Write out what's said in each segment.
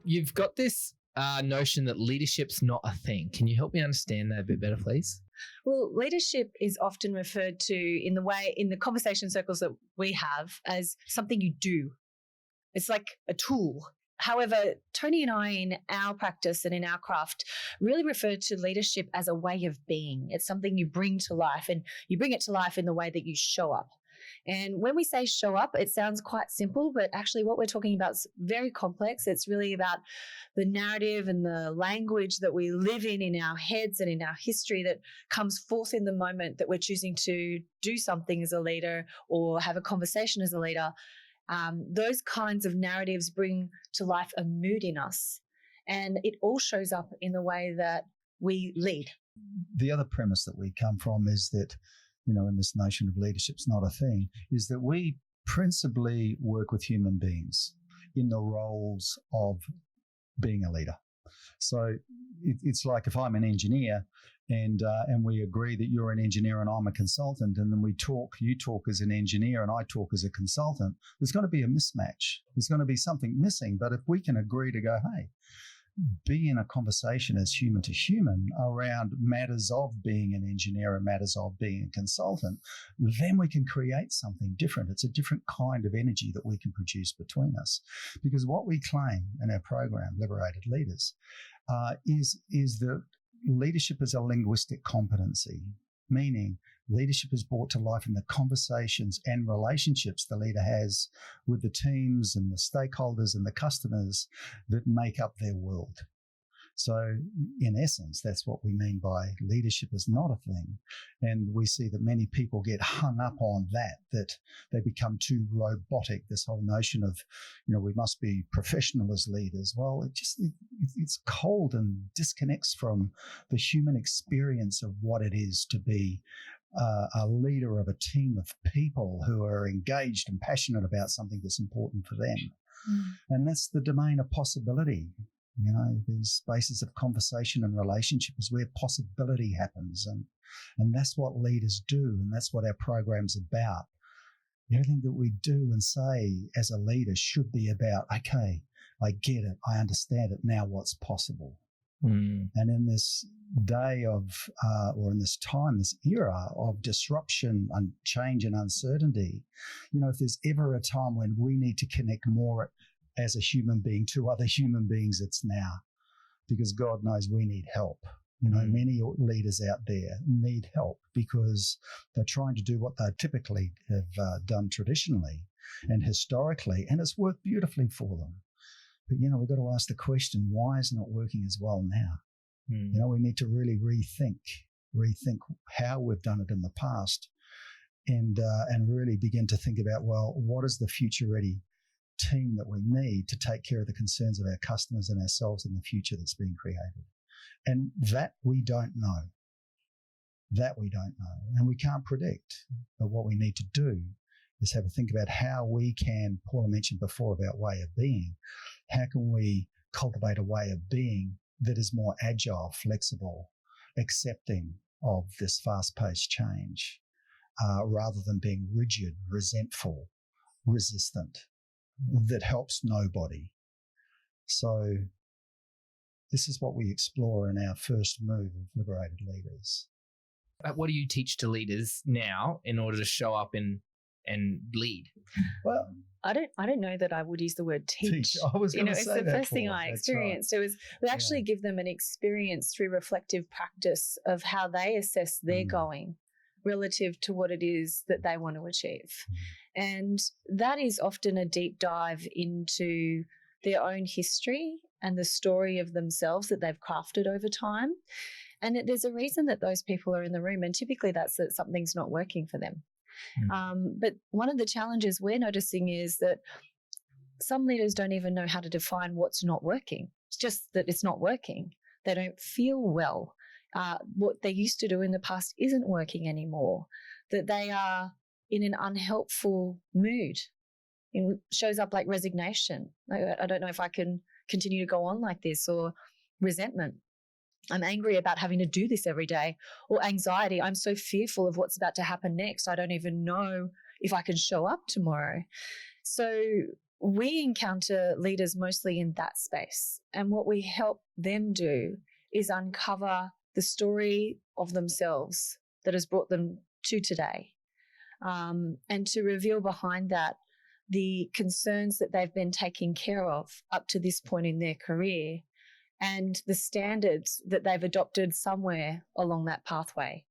you've got this notion that leadership's not a thing. Can you help me understand that a bit better, please? Well, leadership is often referred to in the conversation circles that we have as something you do. It's like a tool. However, Tony and I in our practice and in our craft really refer to leadership as a way of being. It's something you bring to life, and you bring it to life in the way that you show up. And when we say show up, it sounds quite simple, but actually what we're talking about is very complex. It's really about the narrative and the language that we live in our heads and in our history that comes forth in the moment that we're choosing to do something as a leader or have a conversation as a leader. Those kinds of narratives bring to life a mood in us, and it all shows up in the way that we lead. The other premise that we come from is that, in this notion of leadership's not a thing, is that we principally work with human beings in the roles of being a leader. So it's like if I'm an engineer and we agree that you're an engineer and I'm a consultant, and then you talk as an engineer and I talk as a consultant, there's going to be a mismatch. There's going to be something missing. But if we can agree to go, hey, be in a conversation as human to human around matters of being an engineer and matters of being a consultant, then we can create something different. It's a different kind of energy that we can produce between us. Because what we claim in our program, Liberated Leaders, is that leadership is a linguistic competency, meaning leadership is brought to life in the conversations and relationships the leader has with the teams and the stakeholders and the customers that make up their world. So in essence, that's what we mean by leadership is not a thing. And we see that many people get hung up on that they become too robotic, this whole notion of, we must be professional as leaders. Well, it's cold and disconnects from the human experience of what it is to be a leader of a team of people who are engaged and passionate about something that's important for them. And that's the domain of possibility. These spaces of conversation and relationship is where possibility happens. And that's what leaders do. And that's what our program's about. Everything that we do and say as a leader should be about, okay, I get it. I understand it. Now what's possible? And in this day of, or in this time, this era of disruption and change and uncertainty, if there's ever a time when we need to connect more as a human being to other human beings, it's now, because God knows we need help. Many leaders out there need help because they're trying to do what they typically have done traditionally and historically, and it's worked beautifully for them. But, we've got to ask the question, why isn't it working as well now? We need to really rethink how we've done it in the past and really begin to think about, well, what is the future-ready team that we need to take care of the concerns of our customers and ourselves in the future that's being created? And that we don't know. And we can't predict. But what we need to do is have a think about how we can, Paula mentioned before about way of being, how can we cultivate a way of being that is more agile, flexible, accepting of this fast-paced change, rather than being rigid, resentful, resistant, that helps nobody. So this is what we explore in our first move of Liberated Leaders. What do you teach to leaders now in order to show up and lead? Well, I don't know that I would use the word teach. I was going to say that. It's the first thing I experienced. Right. It was we actually give them an experience through reflective practice of how they assess their going relative to what it is that they want to achieve. And that is often a deep dive into their own history and the story of themselves that they've crafted over time. And there's a reason that those people are in the room, and typically that's that something's not working for them. But one of the challenges we're noticing is that some leaders don't even know how to define what's not working. It's just that it's not working. They don't feel well. What they used to do in the past isn't working anymore. That they are in an unhelpful mood. It shows up like resignation. I don't know if I can continue to go on like this, or resentment. I'm angry about having to do this every day, or anxiety. I'm so fearful of what's about to happen next. I don't even know if I can show up tomorrow. So we encounter leaders mostly in that space. And what we help them do is uncover the story of themselves that has brought them to today, and to reveal behind that the concerns that they've been taking care of up to this point in their career and the standards that they've adopted somewhere along that pathway,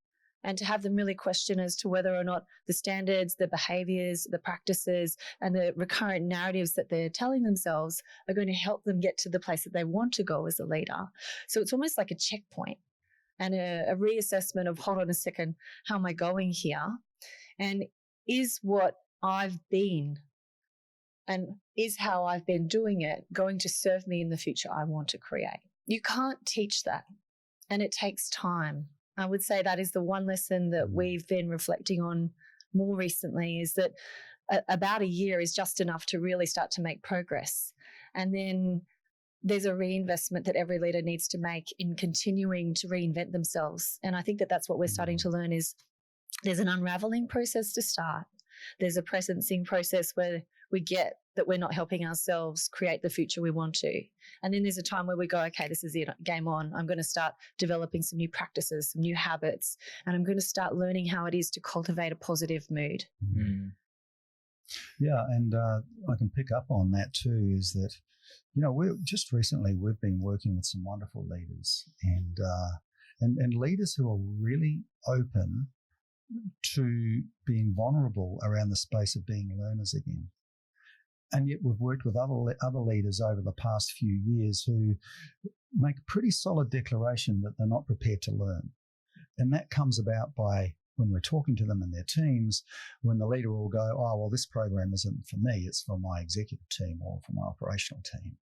and to have them really question as to whether or not the standards, the behaviors, the practices, and the recurrent narratives that they're telling themselves are going to help them get to the place that they want to go as a leader. So it's almost like a checkpoint and a reassessment of, hold on a second, how am I going here? And is what I've been and is how I've been doing it going to serve me in the future I want to create? You can't teach that, and it takes time. I would say that is the one lesson that we've been reflecting on more recently, is that about a year is just enough to really start to make progress. And then there's a reinvestment that every leader needs to make in continuing to reinvent themselves. And I think that that's what we're starting to learn is there's an unraveling process to start. There's a presencing process where we get that we're not helping ourselves create the future we want to. And then there's a time where we go, okay, this is it, game on. I'm going to start developing some new practices, some new habits, and I'm going to start learning how it is to cultivate a positive mood. Mm. Yeah, and I can pick up on that too, is that, just recently we've been working with some wonderful leaders and leaders who are really open to being vulnerable around the space of being learners again. And yet we've worked with other leaders over the past few years who make a pretty solid declaration that they're not prepared to learn. And that comes about by when we're talking to them and their teams, when the leader will go, oh, well, this program isn't for me, it's for my executive team or for my operational team.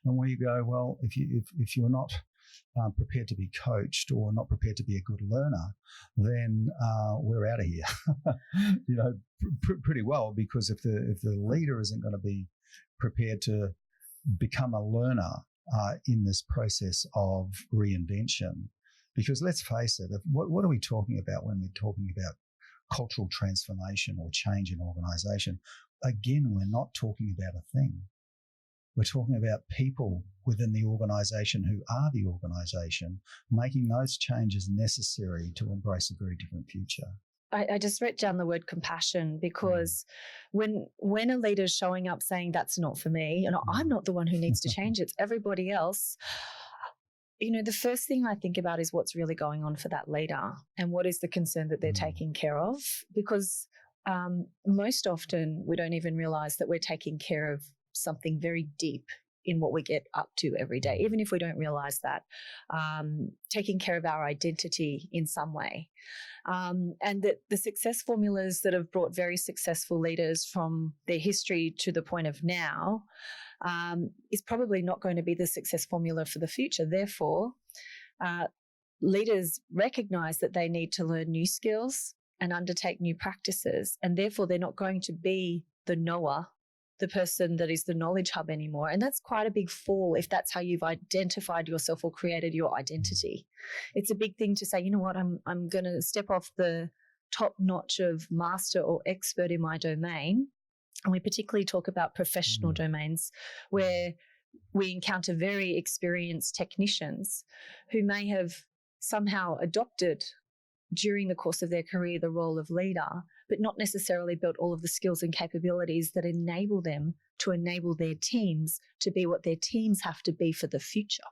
And we go, well, if you're not prepared to be coached or not prepared to be a good learner, then we're out of here. Pretty well, because if the leader isn't going to be prepared to become a learner in this process of reinvention, because let's face it, what are we talking about when we're talking about cultural transformation or change in organisation? Again, we're not talking about a thing. We're talking about people within the organisation who are the organisation, making those changes necessary to embrace a very different future. I just wrote down the word compassion, because when a leader's showing up saying that's not for me, and I'm not the one who needs to change, it's everybody else, the first thing I think about is what's really going on for that leader and what is the concern that they're taking care of, because most often we don't even realise that we're taking care of something very deep in what we get up to every day, even if we don't realize that, taking care of our identity in some way. And that the success formulas that have brought very successful leaders from their history to the point of now is probably not going to be the success formula for the future. Therefore, leaders recognize that they need to learn new skills and undertake new practices, and therefore they're not going to be the knower, the person that is the knowledge hub anymore. And that's quite a big fall if that's how you've identified yourself or created your identity. It's a big thing to say, you know what, I'm going to step off the top notch of master or expert in my domain. And we particularly talk about professional domains where we encounter very experienced technicians who may have somehow adopted during the course of their career the role of leader, but not necessarily built all of the skills and capabilities that enable them to enable their teams to be what their teams have to be for the future.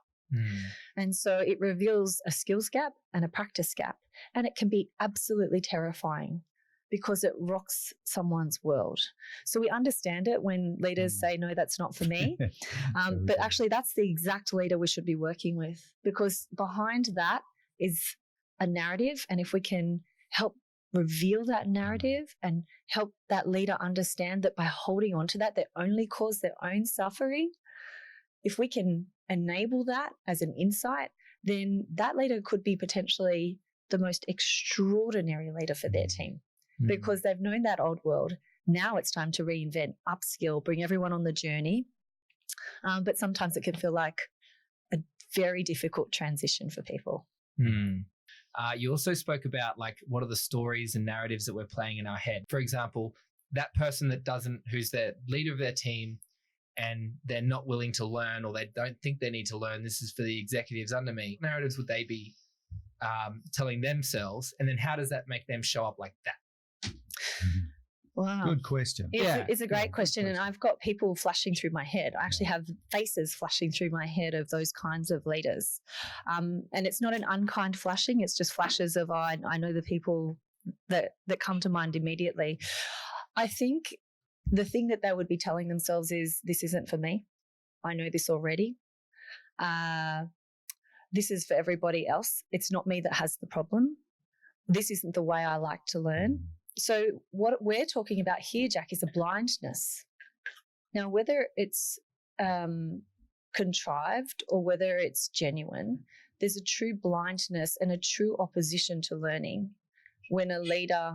And so it reveals a skills gap and a practice gap, and it can be absolutely terrifying because it rocks someone's world. So we understand it when leaders say, no, that's not for me. But actually that's the exact leader we should be working with, because behind that is a narrative. And if we can help reveal that narrative and help that leader understand that by holding on to that, they only cause their own suffering, if we can enable that as an insight, then that leader could be potentially the most extraordinary leader for their team, because they've known that old world. Now it's time to reinvent, upskill, bring everyone on the journey. But sometimes it can feel like a very difficult transition for people. You also spoke about what are the stories and narratives that we're playing in our head. For example, that person who's the leader of their team and they're not willing to learn, or they don't think they need to learn, this is for the executives under me, narratives would they be telling themselves? And then how does that make them show up like that? Wow. Good question. It's a great question. And I've got people flashing through my head. I actually have faces flashing through my head of those kinds of leaders. And it's not an unkind flashing. It's just flashes of, I know the people that come to mind immediately. I think the thing that they would be telling themselves is, this isn't for me. I know this already. This is for everybody else. It's not me that has the problem. This isn't the way I like to learn. So what we're talking about here, Jack, is a blindness. Now, whether it's contrived or whether it's genuine, there's a true blindness and a true opposition to learning when a leader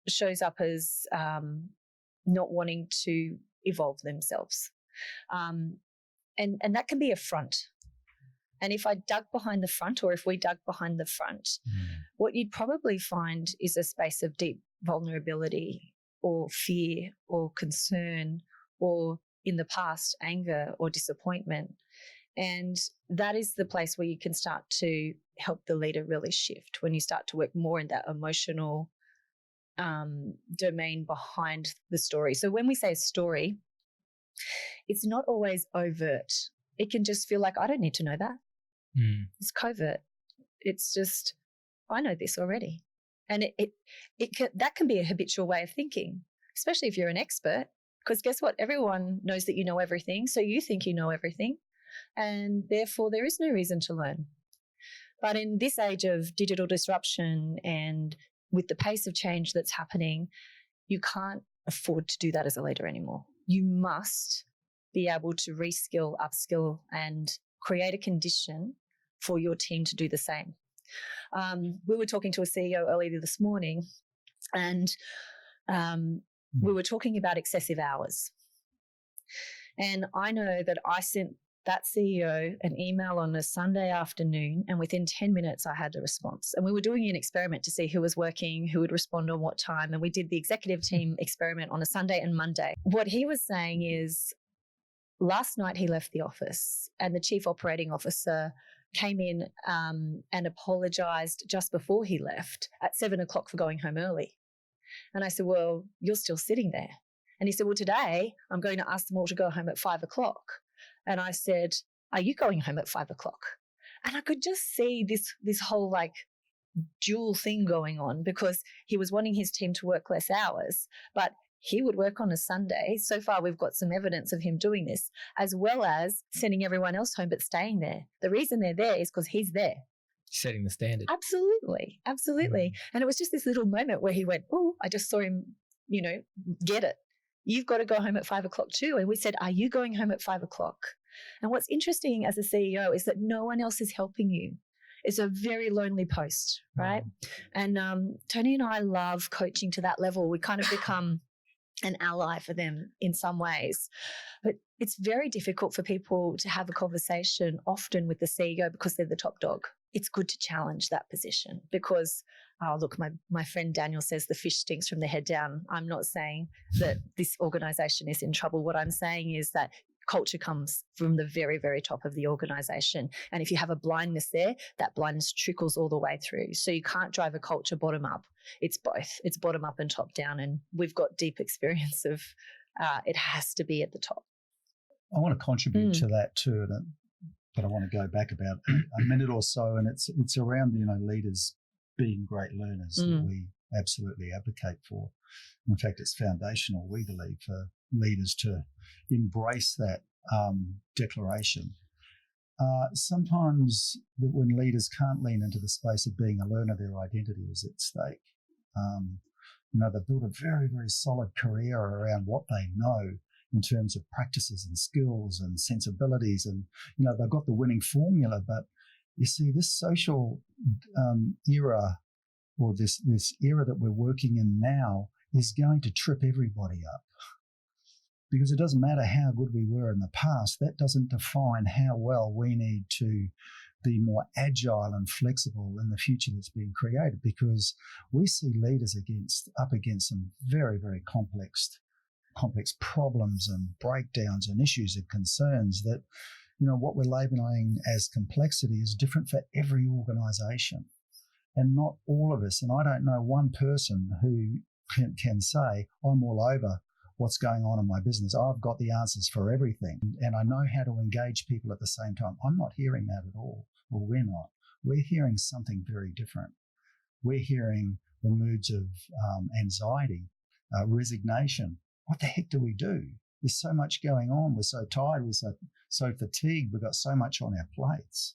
shows up as not wanting to evolve themselves. And that can be a front. And if I dug behind the front, or if we dug behind the front, what you'd probably find is a space of deep vulnerability or fear or concern, or in the past, anger or disappointment. And that is the place where you can start to help the leader really shift, when you start to work more in that emotional domain behind the story. So when we say a story, it's not always overt. It can just feel like, I don't need to know that. It's covert. It's just, I know this already. And that can be a habitual way of thinking, especially if you're an expert, because guess what? Everyone knows that you know everything. So you think you know everything, and therefore there is no reason to learn. But in this age of digital disruption and with the pace of change that's happening, you can't afford to do that as a leader anymore. You must be able to reskill, upskill, and create a condition for your team to do the same. We were talking to a CEO earlier this morning, and we were talking about excessive hours. And I know that I sent that CEO an email on a Sunday afternoon, and within 10 minutes I had a response. And we were doing an experiment to see who was working, who would respond on what time. And we did the executive team experiment on a Sunday and Monday. What he was saying is, last night he left the office and the chief operating officer came in and apologised just before he left at 7 o'clock for going home early. And I said, well, you're still sitting there. And he said, well, today I'm going to ask them all to go home at 5 o'clock. And I said, are you going home at 5 o'clock? And I could just see this whole like dual thing going on, because he was wanting his team to work less hours, but he would work on a Sunday. So far, we've got some evidence of him doing this, as well as sending everyone else home but staying there. The reason they're there is because he's there. Setting the standard. Absolutely. Absolutely. And it was just this little moment where he went, oh, I just saw him, get it. You've got to go home at 5 o'clock too. And we said, are you going home at 5 o'clock? And what's interesting as a CEO is that no one else is helping you. It's a very lonely post, right? And Tony and I love coaching to that level. We kind of become an ally for them in some ways. But it's very difficult for people to have a conversation often with the CEO because they're the top dog. It's good to challenge that position because, look, my friend Daniel says the fish stinks from the head down. I'm not saying that this organisation is in trouble. What I'm saying is that culture comes from the very, very top of the organisation. And if you have a blindness there, that blindness trickles all the way through. So you can't drive a culture bottom up. It's both. It's bottom up and top down. And we've got deep experience of it has to be at the top. I want to contribute to that too, but I want to go back about a minute or so. And it's around, leaders being great learners that we absolutely advocate for. In fact, it's foundational, we believe, for leaders to embrace that declaration. Sometimes when leaders can't lean into the space of being a learner, their identity is at stake. They've built a very, very solid career around what they know in terms of practices and skills and sensibilities. And, they've got the winning formula. But you see, this social era, or this era that we're working in now, is going to trip everybody up. Because it doesn't matter how good we were in the past, that doesn't define how well we need to be more agile and flexible in the future that's being created, because we see leaders up against some very, very complex complex problems and breakdowns and issues and concerns that, what we're labeling as complexity is different for every organization. And not all of us, and I don't know one person who can say, I'm all over what's going on in my business. I've got the answers for everything, and I know how to engage people at the same time. I'm not hearing that at all. Well, we're not. We're hearing something very different. We're hearing the moods of anxiety, resignation. What the heck do we do? There's so much going on. We're so tired. We're so fatigued. We've got so much on our plates.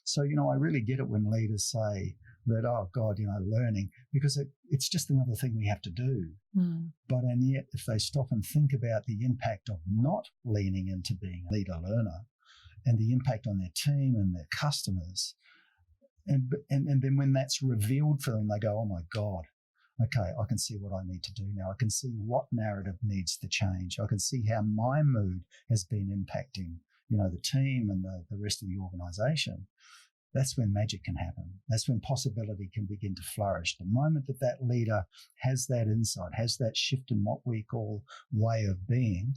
So, I really get it when leaders say that, oh God, learning, because it's just another thing we have to do. And yet, if they stop and think about the impact of not leaning into being a leader learner and the impact on their team and their customers, and then when that's revealed for them, they go, oh my God, okay, I can see what I need to do now. I can see what narrative needs to change. I can see how my mood has been impacting, the team and the rest of the organization. That's when magic can happen. That's when possibility can begin to flourish. The moment that leader has that insight, has that shift in what we call way of being,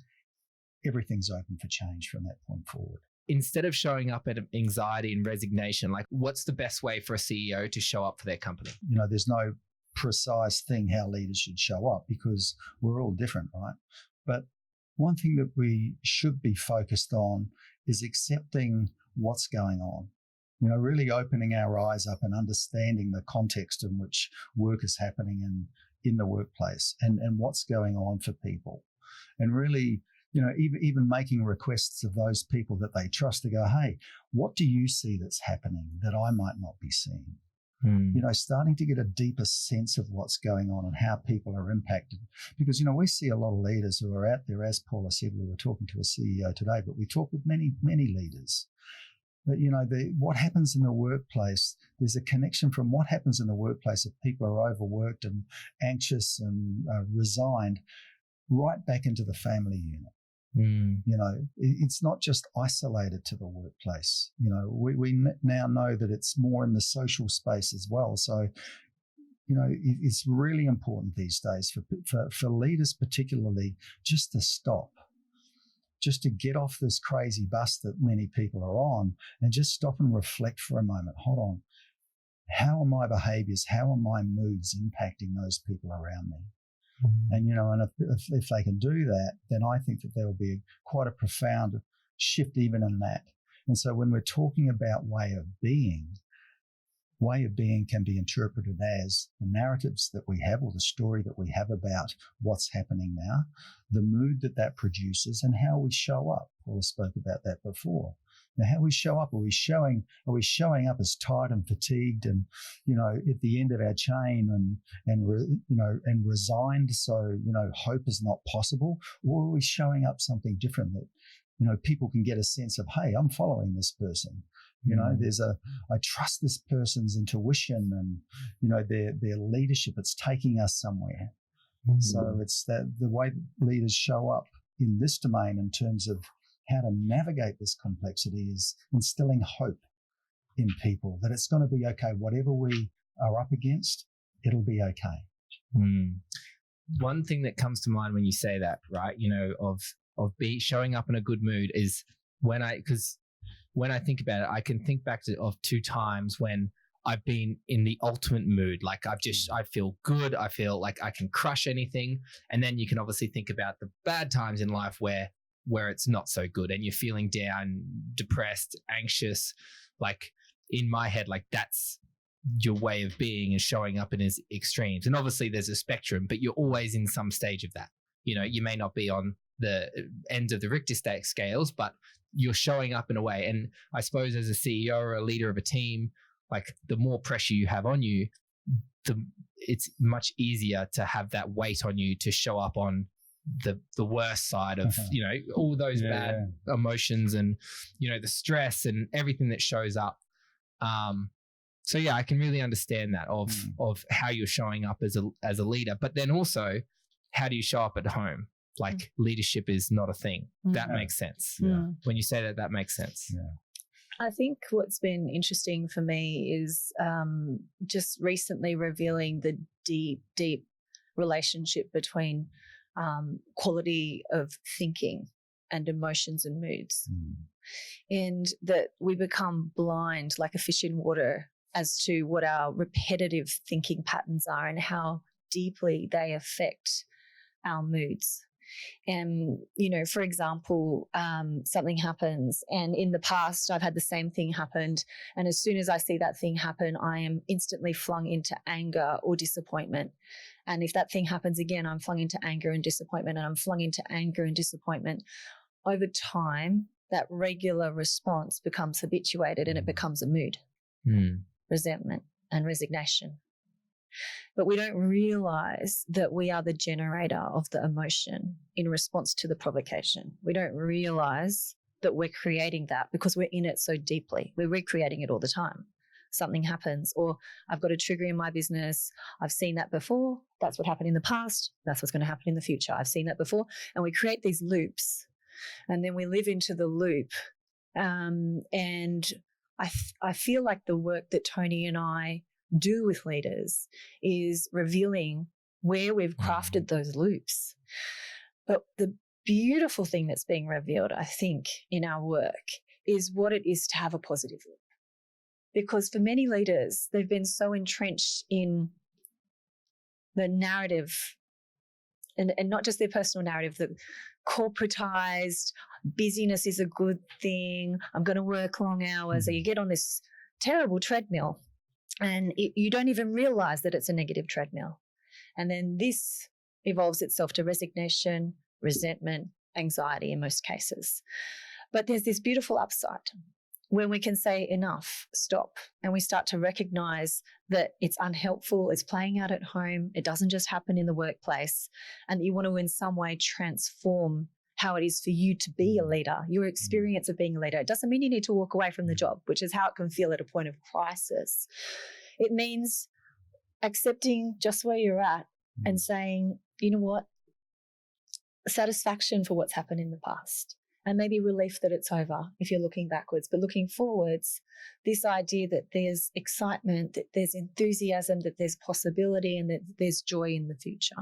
everything's open for change from that point forward. Instead of showing up at anxiety and resignation, what's the best way for a CEO to show up for their company? There's no precise thing how leaders should show up because we're all different, right? But one thing that we should be focused on is accepting what's going on. Really opening our eyes up and understanding the context in which work is happening in the workplace and what's going on for people. And really, even making requests of those people that they trust to go, hey, what do you see that's happening that I might not be seeing? Starting to get a deeper sense of what's going on and how people are impacted. Because, we see a lot of leaders who are out there, as Paula said, we were talking to a CEO today, but we talk with many, many leaders. But, what happens in the workplace, there's a connection from what happens in the workplace if people are overworked and anxious and resigned right back into the family unit. It's not just isolated to the workplace. We now know that it's more in the social space as well. So, it's really important these days for leaders particularly just to stop. Just to get off this crazy bus that many people are on and just stop and reflect for a moment. Hold on. How are my behaviors, how are my moods impacting those people around me? And, and if they can do that, then I think that there will be quite a profound shift even in that. And so when we're talking about way of being can be interpreted as the narratives that we have or the story that we have about what's happening now, the mood that produces, and how we show up. Paula spoke about that before. Now, how we show up, are we showing up as tired and fatigued and, at the end of our chain and resigned, so, hope is not possible? Or are we showing up something different that, people can get a sense of, hey, I'm following this person. I trust this person's intuition and, their leadership. It's taking us somewhere. So it's the way leaders show up in this domain in terms of how to navigate this complexity is instilling hope in people that it's going to be okay. Whatever we are up against, it'll be okay. One thing that comes to mind when you say that, right, of showing up in a good mood is when I think about it, I can think back of 2 times when I've been in the ultimate mood. Like I feel good. I feel like I can crush anything. And then you can obviously think about the bad times in life where it's not so good and you're feeling down, depressed, anxious. Like in my head, like that's your way of being and showing up in its extremes. And obviously there's a spectrum, but you're always in some stage of that. You may not be on the ends of the Richter scales, but you're showing up in a way. And I suppose as a CEO or a leader of a team, like the more pressure you have on you, it's much easier to have that weight on you to show up on the worst side of, all those bad emotions and, the stress and everything that shows up. So yeah, I can really understand that of how you're showing up as a leader, but then also how do you show up at home? Like leadership is not a thing. That makes sense. Yeah. When you say that makes sense. Yeah. I think what's been interesting for me is just recently revealing the deep relationship between quality of thinking and emotions and moods. And that we become blind like a fish in water as to what our repetitive thinking patterns are and how deeply they affect our moods. And, for example, something happens, and in the past I've had the same thing happen. And as soon as I see that thing happen, I am instantly flung into anger or disappointment. And if that thing happens again, I'm flung into anger and disappointment, and I'm flung into anger and disappointment. Over time, that regular response becomes habituated and it becomes a mood, resentment and resignation. But we don't realize that we are the generator of the emotion in response to the provocation. We don't realize that we're creating that because we're in it so deeply. We're recreating it all the time. Something happens, or I've got a trigger in my business. I've seen that before. That's what happened in the past. That's what's going to happen in the future. I've seen that before. And we create these loops, and then we live into the loop. And I feel like the work that Tony and I do with leaders is revealing where we've crafted those loops. But the beautiful thing that's being revealed, I think, in our work is what it is to have a positive loop. Because for many leaders, they've been so entrenched in the narrative, and not just their personal narrative, the corporatized busyness is a good thing. I'm going to work long hours. Or you get on this terrible treadmill and you don't even realize that it's a negative treadmill. And then this evolves itself to resignation, resentment, anxiety in most cases. But there's this beautiful upside when we can say enough, stop, and we start to recognize that it's unhelpful, it's playing out at home, it doesn't just happen in the workplace, and you want to in some way transform how it is for you to be a leader, your experience of being a leader. It doesn't mean you need to walk away from the job, which is how it can feel at a point of crisis. It means accepting just where you're at and saying, you know what, satisfaction for what's happened in the past. And maybe relief that it's over if you're looking backwards. But looking forwards, this idea that there's excitement, that there's enthusiasm, that there's possibility, and that there's joy in the future.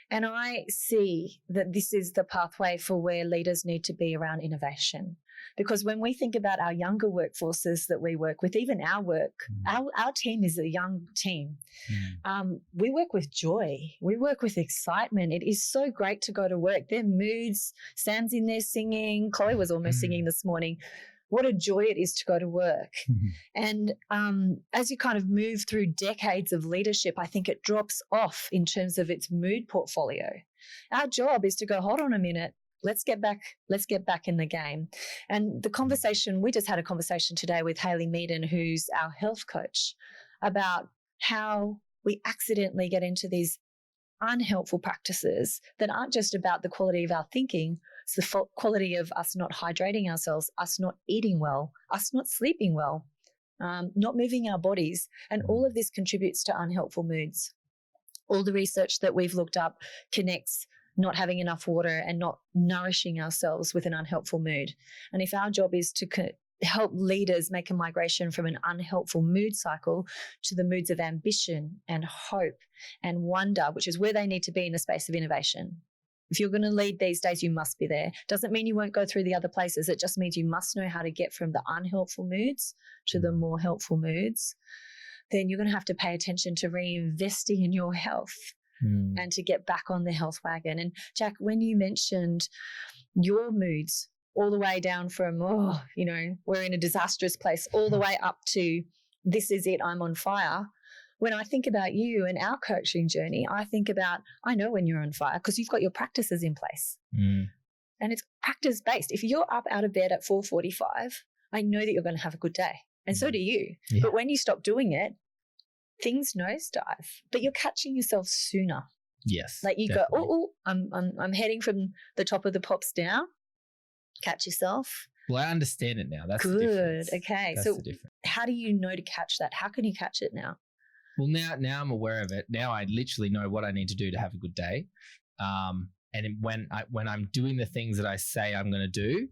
And I see that this is the pathway for where leaders need to be around innovation. Because when we think about our younger workforces that we work with, even our work, our team is a young team. We work with joy. We work with excitement. It is so great to go to work. Their moods, Sam's in there singing. Chloe was almost singing this morning. What a joy it is to go to work. And as you kind of move through decades of leadership, I think it drops off in terms of its mood portfolio. Our job is to go, hold on a minute. Let's get back in the game. And the conversation, we just had a conversation today with Hayley Meaden, who's our health coach, about how we accidentally get into these unhelpful practices that aren't just about the quality of our thinking, it's the quality of us not hydrating ourselves, us not eating well, us not sleeping well, not moving our bodies. And all of this contributes to unhelpful moods. All the research that we've looked up connects not having enough water and not nourishing ourselves with an unhelpful mood. And if our job is to help leaders make a migration from an unhelpful mood cycle to the moods of ambition and hope and wonder, which is where they need to be in the space of innovation. If you're going to lead these days, you must be there. Doesn't mean you won't go through the other places. It just means you must know how to get from the unhelpful moods to the more helpful moods. Then you're going to have to pay attention to reinvesting in your health. And to get back on the health wagon. And Jack, when you mentioned your moods all the way down from, we're in a disastrous place, all the way up to this is it, I'm on fire. When I think about you and our coaching journey, I think about, I know when you're on fire because you've got your practices in place. And it's practice based. If you're up out of bed at 4:45, I know that you're going to have a good day. And so do you. Yeah. But when you stop doing it, things nosedive, but you're catching yourself sooner. Yes. Like you definitely go, I'm heading from the top of the pops down. Catch yourself. Well, I understand it now. That's good. The difference. Okay. That's so the difference. How do you know to catch that? How can you catch it now? Well, now I'm aware of it. Now I literally know what I need to do to have a good day. And when I'm doing the things that I say I'm going to do,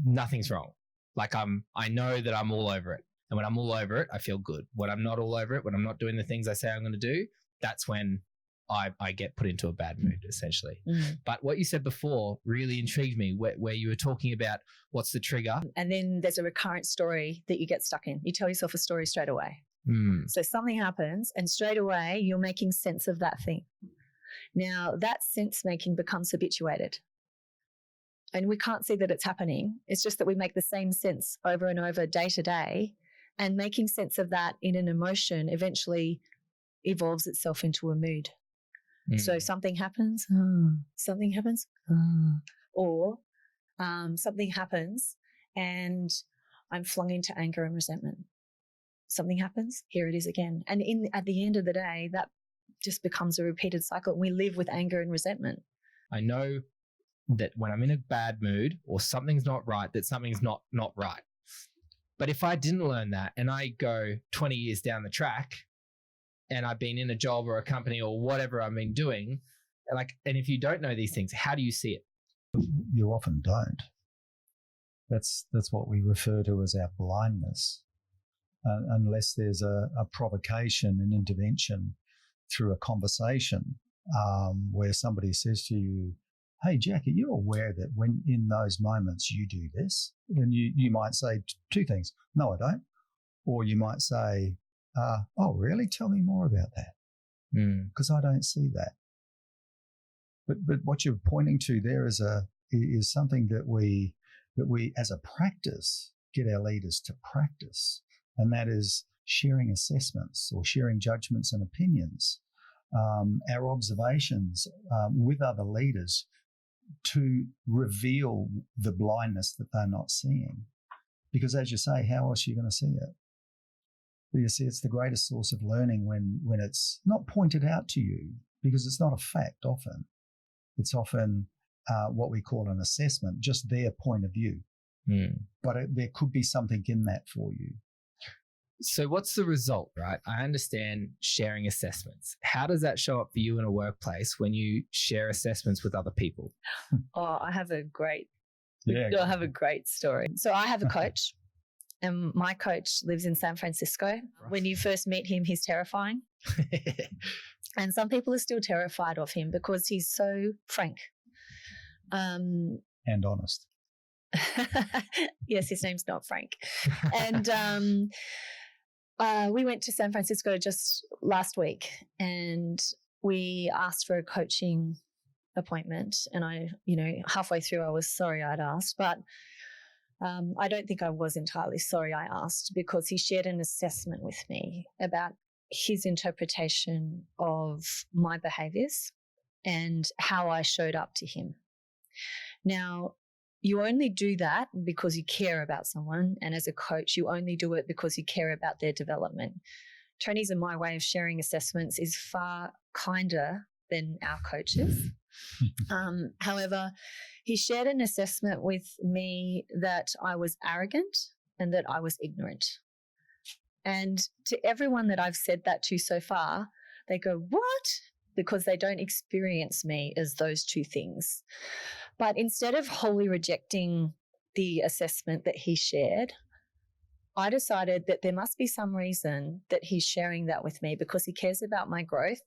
nothing's wrong. Like I know that I'm all over it. And when I'm all over it, I feel good. When I'm not all over it, when I'm not doing the things I say I'm going to do, that's when I get put into a bad mood, essentially. But what you said before really intrigued me, where you were talking about what's the trigger. And then there's a recurrent story that you get stuck in. You tell yourself a story straight away. So something happens and straight away you're making sense of that thing. Now that sense making becomes habituated. And we can't see that it's happening. It's just that we make the same sense over and over, day to day. And making sense of that in an emotion eventually evolves itself into a mood. So something happens, something happens, or something happens and I'm flung into anger and resentment. Something happens, here it is again. And at the end of the day, that just becomes a repeated cycle. We live with anger and resentment. I know that when I'm in a bad mood or something's not right, that something's not right. But if I didn't learn that and I go 20 years down the track and I've been in a job or a company or whatever I've been doing, and if you don't know these things, how do you see it? You often don't. That's what we refer to as our blindness. Unless there's a provocation, an intervention through a conversation where somebody says to you, hey, Jack, are you aware that when in those moments you do this? And you might say two things. No, I don't. Or you might say, oh, really? Tell me more about that. Because I don't see that. But what you're pointing to there is something that we as a practice get our leaders to practice. And that is sharing assessments or sharing judgments and opinions, our observations with other leaders to reveal the blindness that they're not seeing. Because as you say, how else are you going to see it? But you see, it's the greatest source of learning when it's not pointed out to you, because it's not a fact often. It's often what we call an assessment, just their point of view. But there could be something in that for you. So what's the result, right? I understand sharing assessments. How does that show up for you in a workplace when you share assessments with other people? Oh, I have a great story. So I have a coach and my coach lives in San Francisco. When you first meet him, he's terrifying. And some people are still terrified of him because he's so frank. And honest. Yes, his name's not Frank. And we went to San Francisco just last week and we asked for a coaching appointment. And I, halfway through I was sorry I'd asked, but I don't think I was entirely sorry I asked, because he shared an assessment with me about his interpretation of my behaviors and how I showed up to him. Now, you only do that because you care about someone, and as a coach, you only do it because you care about their development. Tony's and my way of sharing assessments is far kinder than our coaches. However, he shared an assessment with me that I was arrogant and that I was ignorant. And to everyone that I've said that to so far, they go, what? Because they don't experience me as those two things. But instead of wholly rejecting the assessment that he shared, I decided that there must be some reason that he's sharing that with me, because he cares about my growth.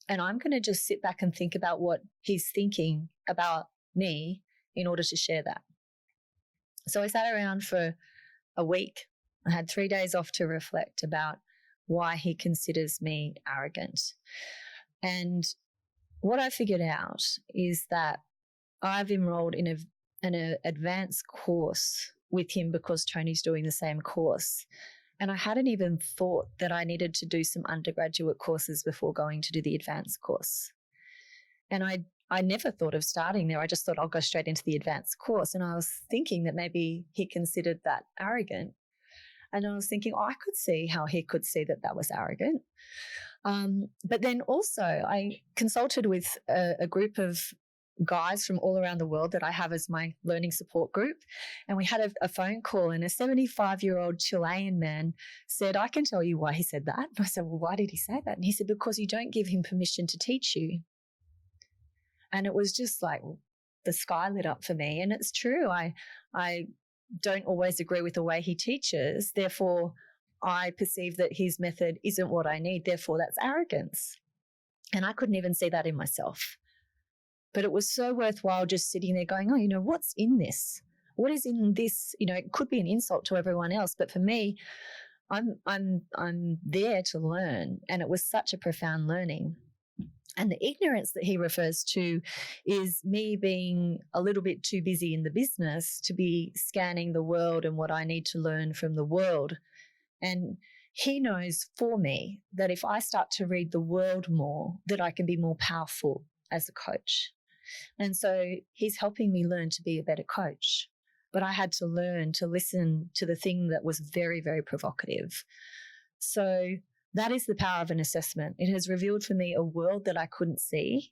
And I'm going to just sit back and think about what he's thinking about me in order to share that. So I sat around for a week. I had 3 days off to reflect about why he considers me arrogant. And what I figured out is that I've enrolled in an advanced course with him because Tony's doing the same course. And I hadn't even thought that I needed to do some undergraduate courses before going to do the advanced course. And I never thought of starting there. I just thought I'll go straight into the advanced course. And I was thinking that maybe he considered that arrogant. And I was thinking, I could see how he could see that that was arrogant. But then also I consulted with a group of guys from all around the world that I have as my learning support group. And we had a phone call, and a 75-year-old Chilean man said, I can tell you why he said that. And I said, well, why did he say that? And he said, because you don't give him permission to teach you. And it was just like the sky lit up for me. And it's true. I don't always agree with the way he teaches. Therefore, I perceive that his method isn't what I need. Therefore, that's arrogance. And I couldn't even see that in myself. But it was so worthwhile just sitting there going, oh, what's in this? What is in this? It could be an insult to everyone else, but for me, I'm there to learn. And it was such a profound learning. And the ignorance that he refers to is me being a little bit too busy in the business to be scanning the world and what I need to learn from the world. And he knows for me that if I start to read the world more, that I can be more powerful as a coach. And so he's helping me learn to be a better coach. But I had to learn to listen to the thing that was very, very provocative. So that is the power of an assessment. It has revealed for me a world that I couldn't see.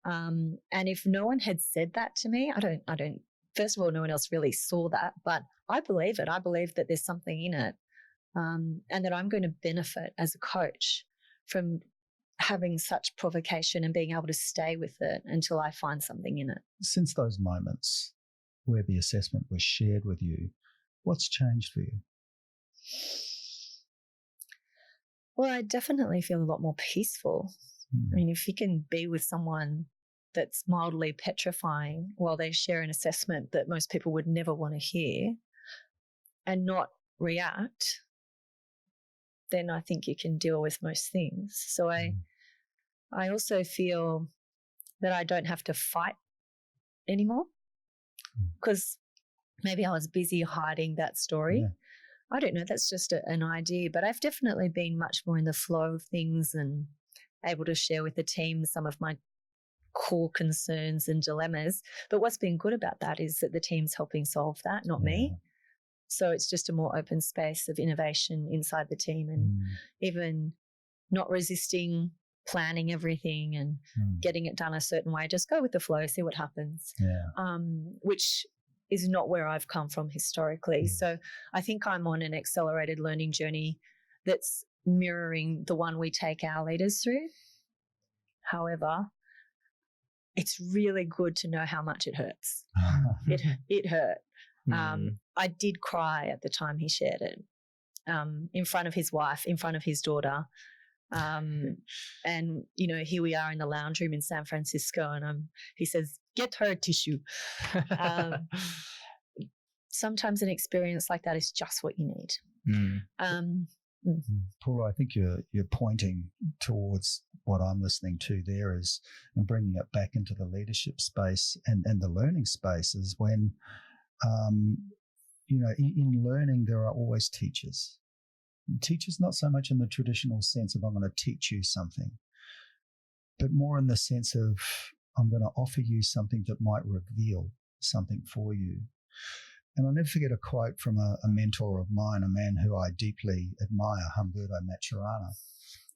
And if no one had said that to me, I don't, first of all, no one else really saw that, but I believe it. I believe that there's something in it, and that I'm going to benefit as a coach from having such provocation and being able to stay with it until I find something in it. Since those moments where the assessment was shared with you, what's changed for you? Well, I definitely feel a lot more peaceful. I mean, if you can be with someone that's mildly petrifying while they share an assessment that most people would never want to hear and not react, then I think you can deal with most things. So I also feel that I don't have to fight anymore, because maybe I was busy hiding that story. Yeah. I don't know, that's just an idea, but I've definitely been much more in the flow of things and able to share with the team some of my core concerns and dilemmas. But what's been good about that is that the team's helping solve that, not me. So it's just a more open space of innovation inside the team, and even not resisting planning everything and getting it done a certain way. Just go with the flow, see what happens, which is not where I've come from historically. So I think I'm on an accelerated learning journey that's mirroring the one we take our leaders through. However, it's really good to know how much it hurts. It hurt. I did cry at the time he shared it, in front of his wife, in front of his daughter. And, here we are in the lounge room in San Francisco, and he says, get her a tissue. Sometimes an experience like that is just what you need. Paula, I think you're pointing towards what I'm listening to there is, and bringing it back into the leadership space and the learning spaces when, in learning there are always teachers. Teachers not so much in the traditional sense of I'm going to teach you something, but more in the sense of I'm going to offer you something that might reveal something for you. And I'll never forget a quote from a mentor of mine, a man who I deeply admire, Humberto Maturana,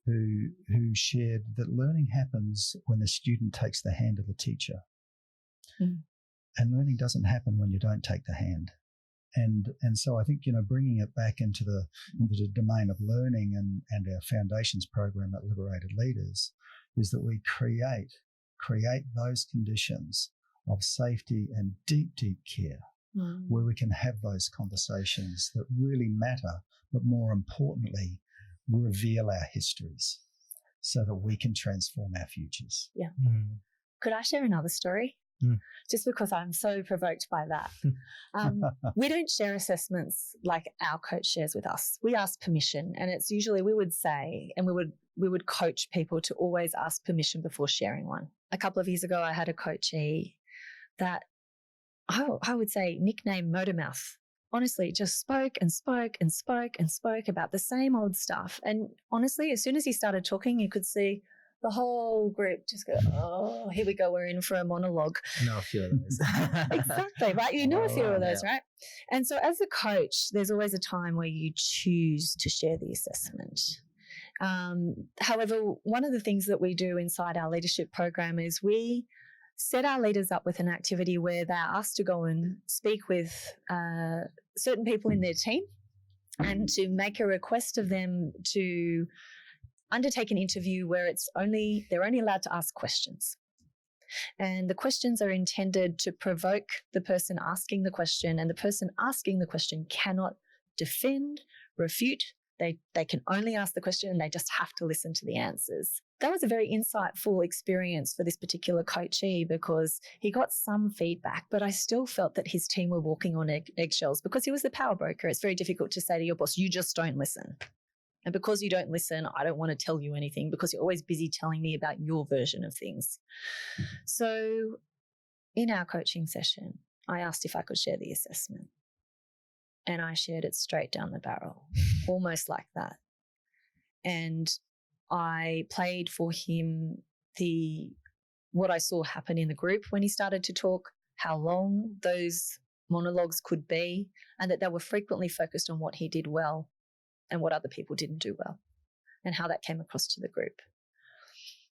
who shared that learning happens when the student takes the hand of the teacher. And learning doesn't happen when you don't take the hand. And so I think, bringing it back into the domain of learning and our foundations program at Liberated Leaders is that we create those conditions of safety and deep, deep care where we can have those conversations that really matter, but more importantly, reveal our histories so that we can transform our futures. Yeah. Could I share another story? Just because I'm so provoked by that. We don't share assessments like our coach shares with us. We ask permission, and it's usually we would say, and we would coach people to always ask permission before sharing one. A couple of years ago, I had a coachee that I would say nicknamed Motormouth. Honestly, just spoke and spoke and spoke and spoke about the same old stuff. And honestly, as soon as he started talking, you could see the whole group just go, oh, here we go. We're in for a monologue. I know a few of those. Exactly, right? You know a few of those, right? And so as a coach, there's always a time where you choose to share the assessment. However, one of the things that we do inside our leadership program is we set our leaders up with an activity where they're asked to go and speak with certain people in their team and to make a request of them to undertake an interview where they're only allowed to ask questions. And the questions are intended to provoke the person asking the question, and the person asking the question cannot defend, refute. They can only ask the question, and they just have to listen to the answers. that was a very insightful experience for this particular coachee, because he got some feedback, but I still felt that his team were walking on eggshells because he was the power broker. It's very difficult to say to your boss, you just don't listen. And because you don't listen, I don't want to tell you anything because you're always busy telling me about your version of things. So in our coaching session, I asked if I could share the assessment. And I shared it straight down the barrel, almost like that. And I played for him what I saw happen in the group when he started to talk, how long those monologues could be, and that they were frequently focused on what he did well and what other people didn't do well, and how that came across to the group.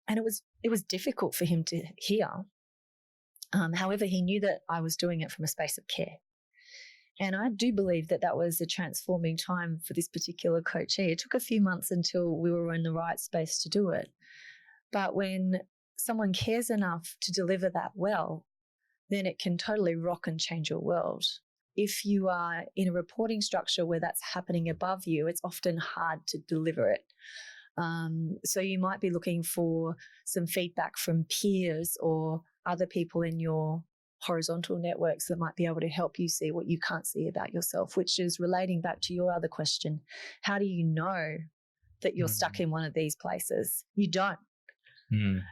And it was difficult for him to hear. However, he knew that I was doing it from a space of care. And I do believe that that was a transforming time for this particular coachee. It took a few months until we were in the right space to do it. But when someone cares enough to deliver that well, then it can totally rock and change your world. If you are in a reporting structure where that's happening above you, it's often hard to deliver it. So you might be looking for some feedback from peers or other people in your horizontal networks that might be able to help you see what you can't see about yourself, which is relating back to your other question. How do you know that you're stuck in one of these places? You don't.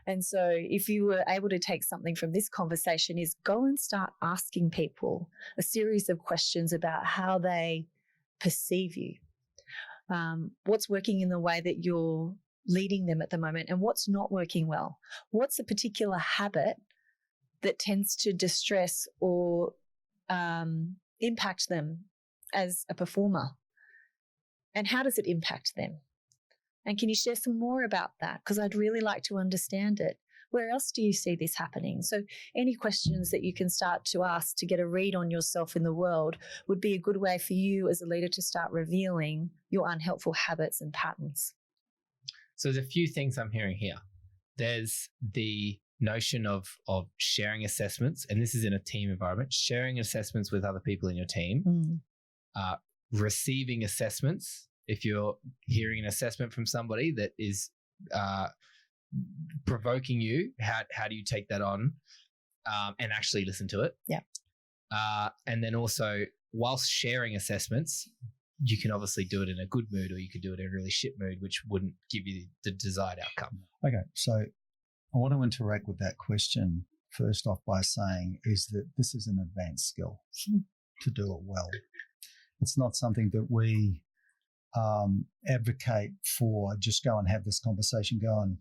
And so if you were able to take something from this conversation, is go and start asking people a series of questions about how they perceive you. What's working in the way that you're leading them at the moment, and what's not working well? What's a particular habit that tends to distress or impact them as a performer? And how does it impact them? And can you share some more about that? Because I'd really like to understand it. Where else do you see this happening? So any questions that you can start to ask to get a read on yourself in the world would be a good way for you as a leader to start revealing your unhelpful habits and patterns. So there's a few things I'm hearing here. There's the notion of sharing assessments, and this is in a team environment, sharing assessments with other people in your team, receiving assessments. If you're hearing an assessment from somebody that is provoking you, how do you take that on and actually listen to it? Yeah. And then also, whilst sharing assessments, you can obviously do it in a good mood, or you could do it in a really shit mood, which wouldn't give you the desired outcome. Okay, so I want to interact with that question first off by saying is that this is an advanced skill to do it well. It's not something that we advocate for. Just go and have this conversation, go and,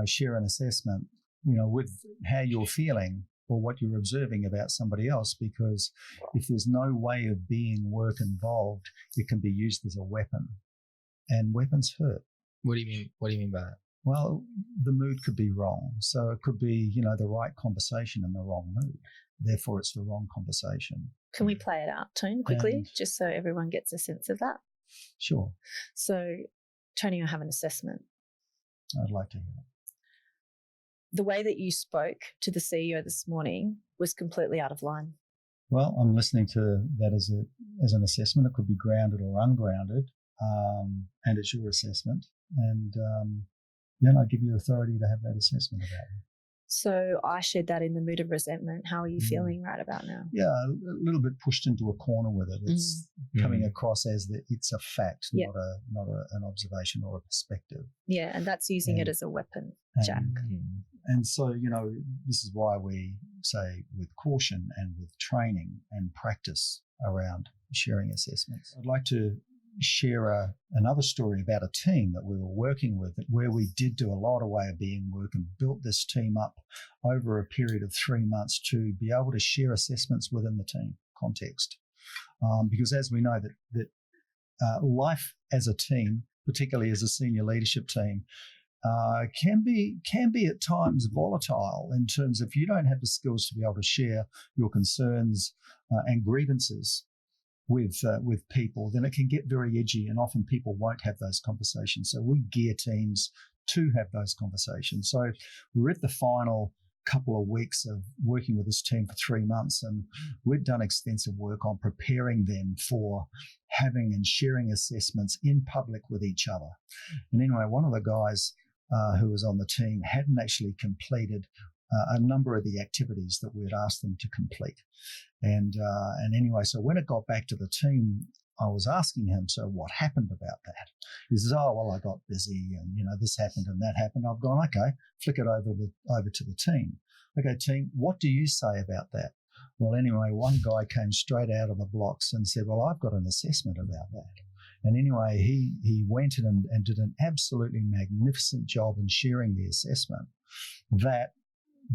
share an assessment, with how you're feeling or what you're observing about somebody else, because if there's no way of being work involved, it can be used as a weapon, and weapons hurt. What do you mean? What do you mean by that? Well, the mood could be wrong. So it could be, the right conversation in the wrong mood. Therefore, it's the wrong conversation. Can we play it out, Tone, quickly, just so everyone gets a sense of that? Sure. So, Tony, I have an assessment. I'd like to hear it. The way that you spoke to the CEO this morning was completely out of line. Well, I'm listening to that as an assessment. It could be grounded or ungrounded, and it's your assessment. And I give you authority to have that assessment about it. So I shared that in the mood of resentment. How are you feeling right about now? Yeah, a little bit pushed into a corner with it. It's coming across as that it's a fact, not an observation or a perspective. Yeah, and that's using it as a weapon, Jack. And so, this is why we say with caution and with training and practice around sharing assessments. I'd like to share another story about a team that we were working with, where we did do a lot of way of being work and built this team up over a period of 3 months to be able to share assessments within the team context. Because as we know that life as a team, particularly as a senior leadership team, can be at times volatile in terms of if you don't have the skills to be able to share your concerns and grievances with people, then it can get very edgy, and often people won't have those conversations. So we gear teams to have those conversations. So we're at the final couple of weeks of working with this team for 3 months, and we've done extensive work on preparing them for having and sharing assessments in public with each other. And anyway, one of the guys who was on the team hadn't actually completed a number of the activities that we had asked them to complete. And anyway, so when it got back to the team, I was asking him, so what happened about that? He says, oh, well, I got busy and, this happened and that happened. I've gone, okay, flick it over to the team. Okay, team, what do you say about that? Well, anyway, one guy came straight out of the blocks and said, well, I've got an assessment about that. And anyway, he went in and did an absolutely magnificent job in sharing the assessment that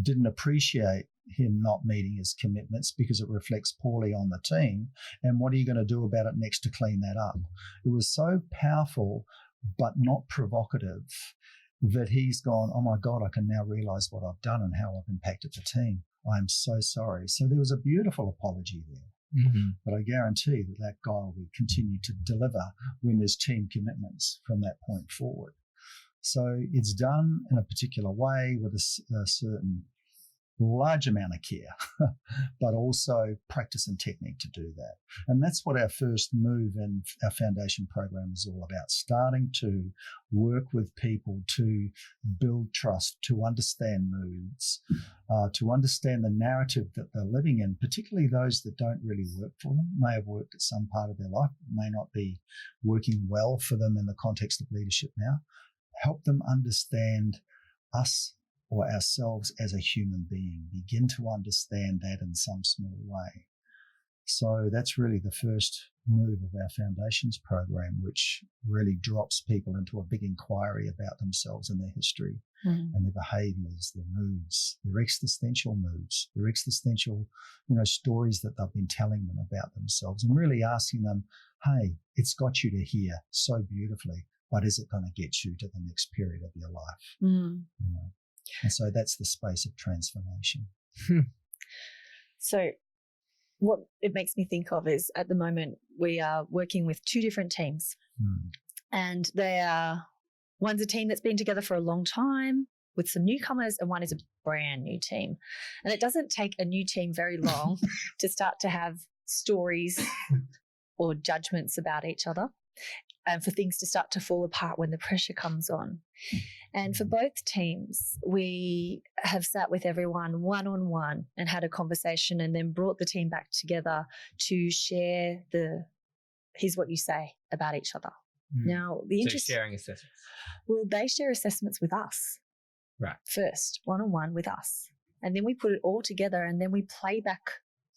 didn't appreciate him not meeting his commitments because it reflects poorly on the team. And what are you going to do about it next to clean that up? It was so powerful, but not provocative, that he's gone, oh my God, I can now realize what I've done and how I've impacted the team. I'm so sorry. So there was a beautiful apology there. Mm-hmm. But I guarantee that guy will continue to deliver when there's team commitments from that point forward. So it's done in a particular way with a certain large amount of care, but also practice and technique to do that. And that's what our first move in our foundation program is all about, starting to work with people to build trust, to understand moods, to understand the narrative that they're living in, particularly those that don't really work for them, may have worked at some part of their life, may not be working well for them in the context of leadership now. Help them understand us or ourselves as a human being, begin to understand that in some small way. So that's really the first move of our foundations program, which really drops people into a big inquiry about themselves and their history and their behaviours, their moods, their existential moods, their existential, stories that they've been telling them about themselves, and really asking them, hey, it's got you to here so beautifully, but is it going to get you to the next period of your life? And so that's the space of transformation. So what it makes me think of is, at the moment we are working with two different teams, and one's a team that's been together for a long time with some newcomers, and one is a brand new team. And it doesn't take a new team very long to start to have stories or judgments about each other, and for things to start to fall apart when the pressure comes on. And for both teams, we have sat with everyone one-on-one and had a conversation, and then brought the team back together to share here's what you say about each other. Now, the interesting... sharing assessments. Well, they share assessments with us. Right. First, one-on-one with us. And then we put it all together, and then we play back,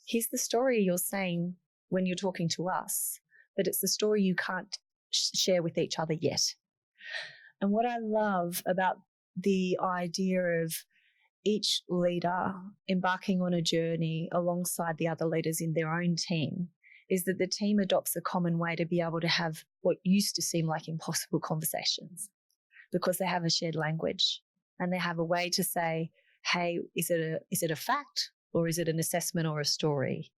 here's the story you're saying when you're talking to us, but it's the story you can't share with each other yet. And what I love about the idea of each leader embarking on a journey alongside the other leaders in their own team is that the team adopts a common way to be able to have what used to seem like impossible conversations, because they have a shared language and they have a way to say, hey, is it a fact, or is it an assessment or a story?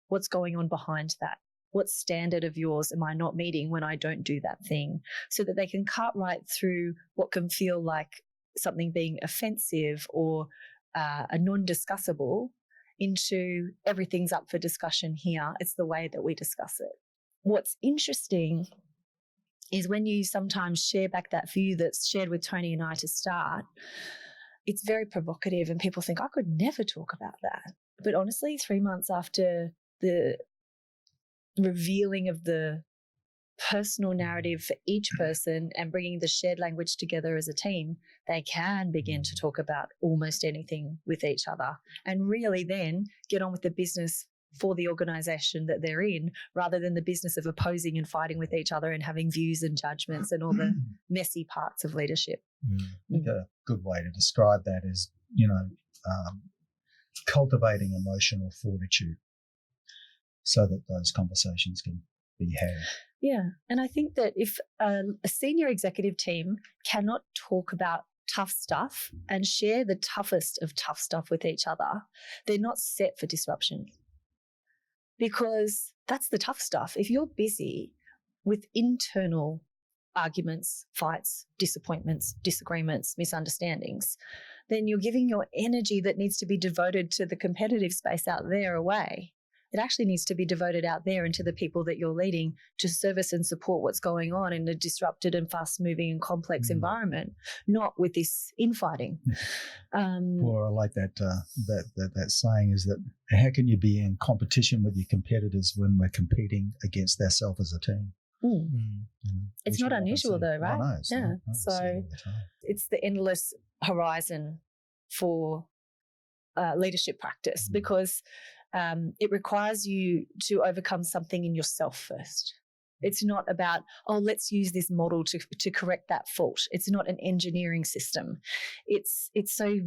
What's going on behind that? What standard of yours am I not meeting when I don't do that thing? So that they can cut right through what can feel like something being offensive or a non-discussable into everything's up for discussion here. It's the way that we discuss it. What's interesting is when you sometimes share back that view that's shared with Tony and I to start, it's very provocative and people think, I could never talk about that. But honestly, 3 months after the revealing of the personal narrative for each person and bringing the shared language together as a team, they can begin to talk about almost anything with each other, and really then get on with the business for the organisation that they're in, rather than the business of opposing and fighting with each other and having views and judgments and all the messy parts of leadership. I think a good way to describe that is, cultivating emotional fortitude, so that those conversations can be had. Yeah. And I think that if a senior executive team cannot talk about tough stuff and share the toughest of tough stuff with each other, they're not set for disruption, because that's the tough stuff. If you're busy with internal arguments, fights, disappointments, disagreements, misunderstandings, then you're giving your energy that needs to be devoted to the competitive space out there away. It actually needs to be devoted out there into the people that you're leading to service and support what's going on in a disrupted and fast-moving and complex environment, not with this infighting. Well, I like that saying is that how can you be in competition with your competitors when we're competing against ourselves as a team? You know, it's not unusual though, right? No, yeah. Not. So it's the endless horizon for leadership practice because it requires you to overcome something in yourself first. It's not about, let's use this model to correct that fault. It's not an engineering system. It's so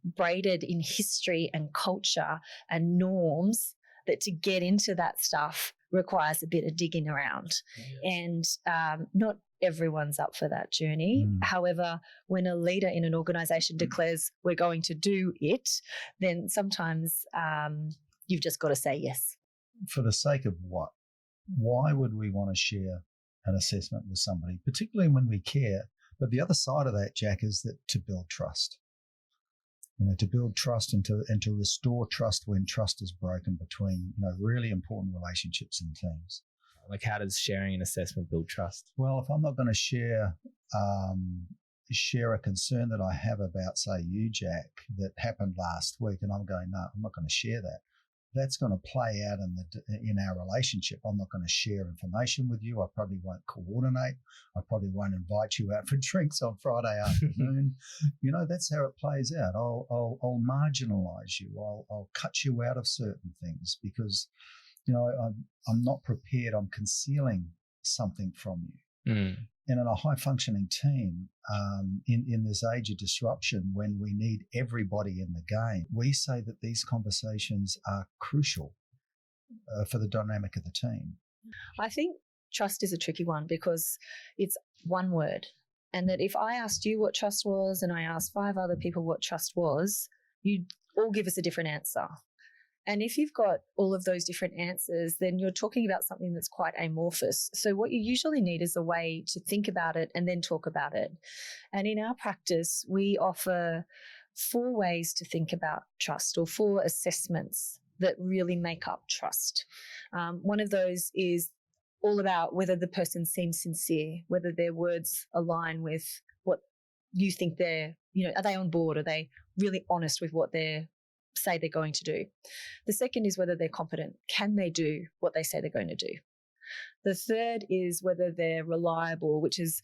braided in history and culture and norms that to get into that stuff requires a bit of digging around. Yes. And not everyone's up for that journey. However, when a leader in an organization declares we're going to do it, then sometimes you've just got to say yes. For the sake of what? Why would we want to share an assessment with somebody, particularly when we care? But the other side of that, Jack, is that to build trust. You know, to build trust and to restore trust when trust is broken between, you know, really important relationships and teams. Like, how does sharing an assessment build trust? Well, if I'm not going to share a concern that I have about, say, you, Jack, that happened last week, and I'm going, no, I'm not going to share that. That's going to play out in our relationship. I'm not going to share information with you. I probably won't coordinate. I probably won't invite you out for drinks on Friday afternoon. You know, that's how it plays out. I'll marginalize you. I'll cut you out of certain things because, you know, I'm not prepared. I'm concealing something from you. And in a high-functioning team, in this age of disruption, when we need everybody in the game, we say that these conversations are crucial for the dynamic of the team. I think trust is a tricky one because it's one word. And that if I asked you what trust was and I asked 5 other people what trust was, you'd all give us a different answer. And if you've got all of those different answers, then you're talking about something that's quite amorphous. So what you usually need is a way to think about it and then talk about it. And in our practice, we offer 4 ways to think about trust, or 4 assessments that really make up trust. One of those is all about whether the person seems sincere, whether their words align with what you think they're, you know, are they on board? Are they really honest with what they're say they're going to do? The second is whether they're competent. Can they do what they say they're going to do? The third is whether they're reliable, which is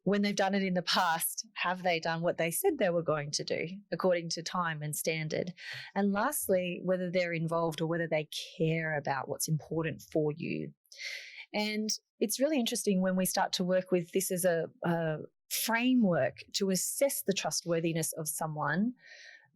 when they've done it in the past, have they done what they said they were going to do according to time and standard? And lastly, whether they're involved or whether they care about what's important for you. And it's really interesting when we start to work with this as a framework to assess the trustworthiness of someone,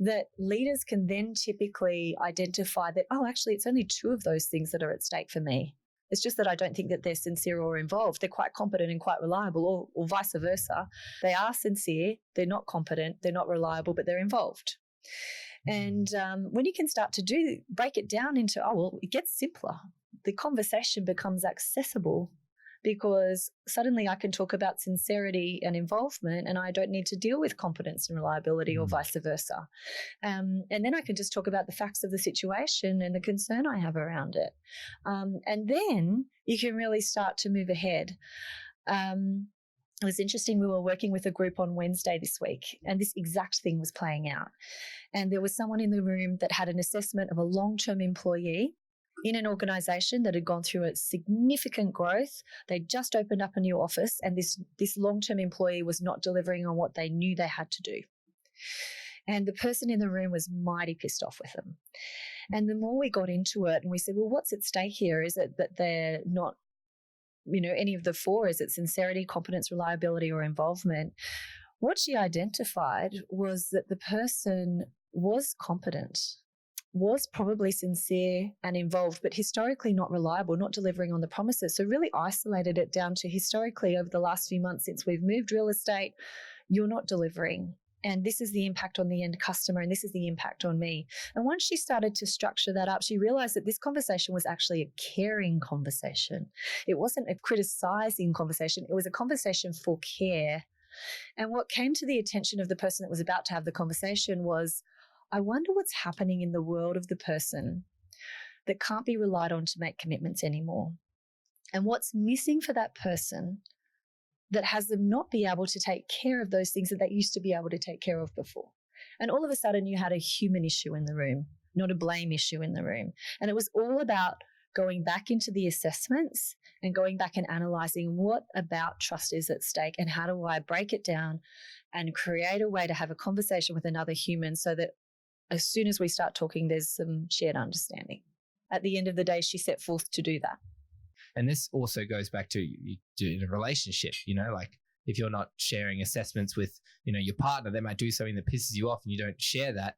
that leaders can then typically identify that, actually, it's only 2 of those things that are at stake for me. It's just that I don't think that they're sincere or involved. They're quite competent and quite reliable, or vice versa. They are sincere, they're not competent, they're not reliable, but they're involved. And when you can start to break it down into, it gets simpler. The conversation becomes accessible because suddenly I can talk about sincerity and involvement and I don't need to deal with competence and reliability or vice versa. And then I can just talk about the facts of the situation and the concern I have around it. And then you can really start to move ahead. It was interesting. We were working with a group on Wednesday this week, and this exact thing was playing out. And there was someone in the room that had an assessment of a long-term employee in an organization that had gone through a significant growth. They just opened up a new office, and this long-term employee was not delivering on what they knew they had to do. And the person in the room was mighty pissed off with them. And the more we got into it and we said, well, what's at stake here? Is it that they're not, any of the 4? Is it sincerity, competence, reliability, or involvement? What she identified was that the person was competent, was probably sincere and involved, but historically not reliable, not delivering on the promises. So really isolated it down to historically over the last few months since we've moved real estate, you're not delivering. And this is the impact on the end customer, and this is the impact on me. And once she started to structure that up, she realized that this conversation was actually a caring conversation. It wasn't a criticizing conversation. It was a conversation for care. And what came to the attention of the person that was about to have the conversation was, I wonder what's happening in the world of the person that can't be relied on to make commitments anymore. And what's missing for that person that has them not be able to take care of those things that they used to be able to take care of before. And all of a sudden you had a human issue in the room, not a blame issue in the room. And it was all about going back into the assessments and going back and analyzing what about trust is at stake and how do I break it down and create a way to have a conversation with another human so that as soon as we start talking, there's some shared understanding. At the end of the day, she set forth to do that. And this also goes back to in a relationship, like if you're not sharing assessments with, your partner, they might do something that pisses you off and you don't share that,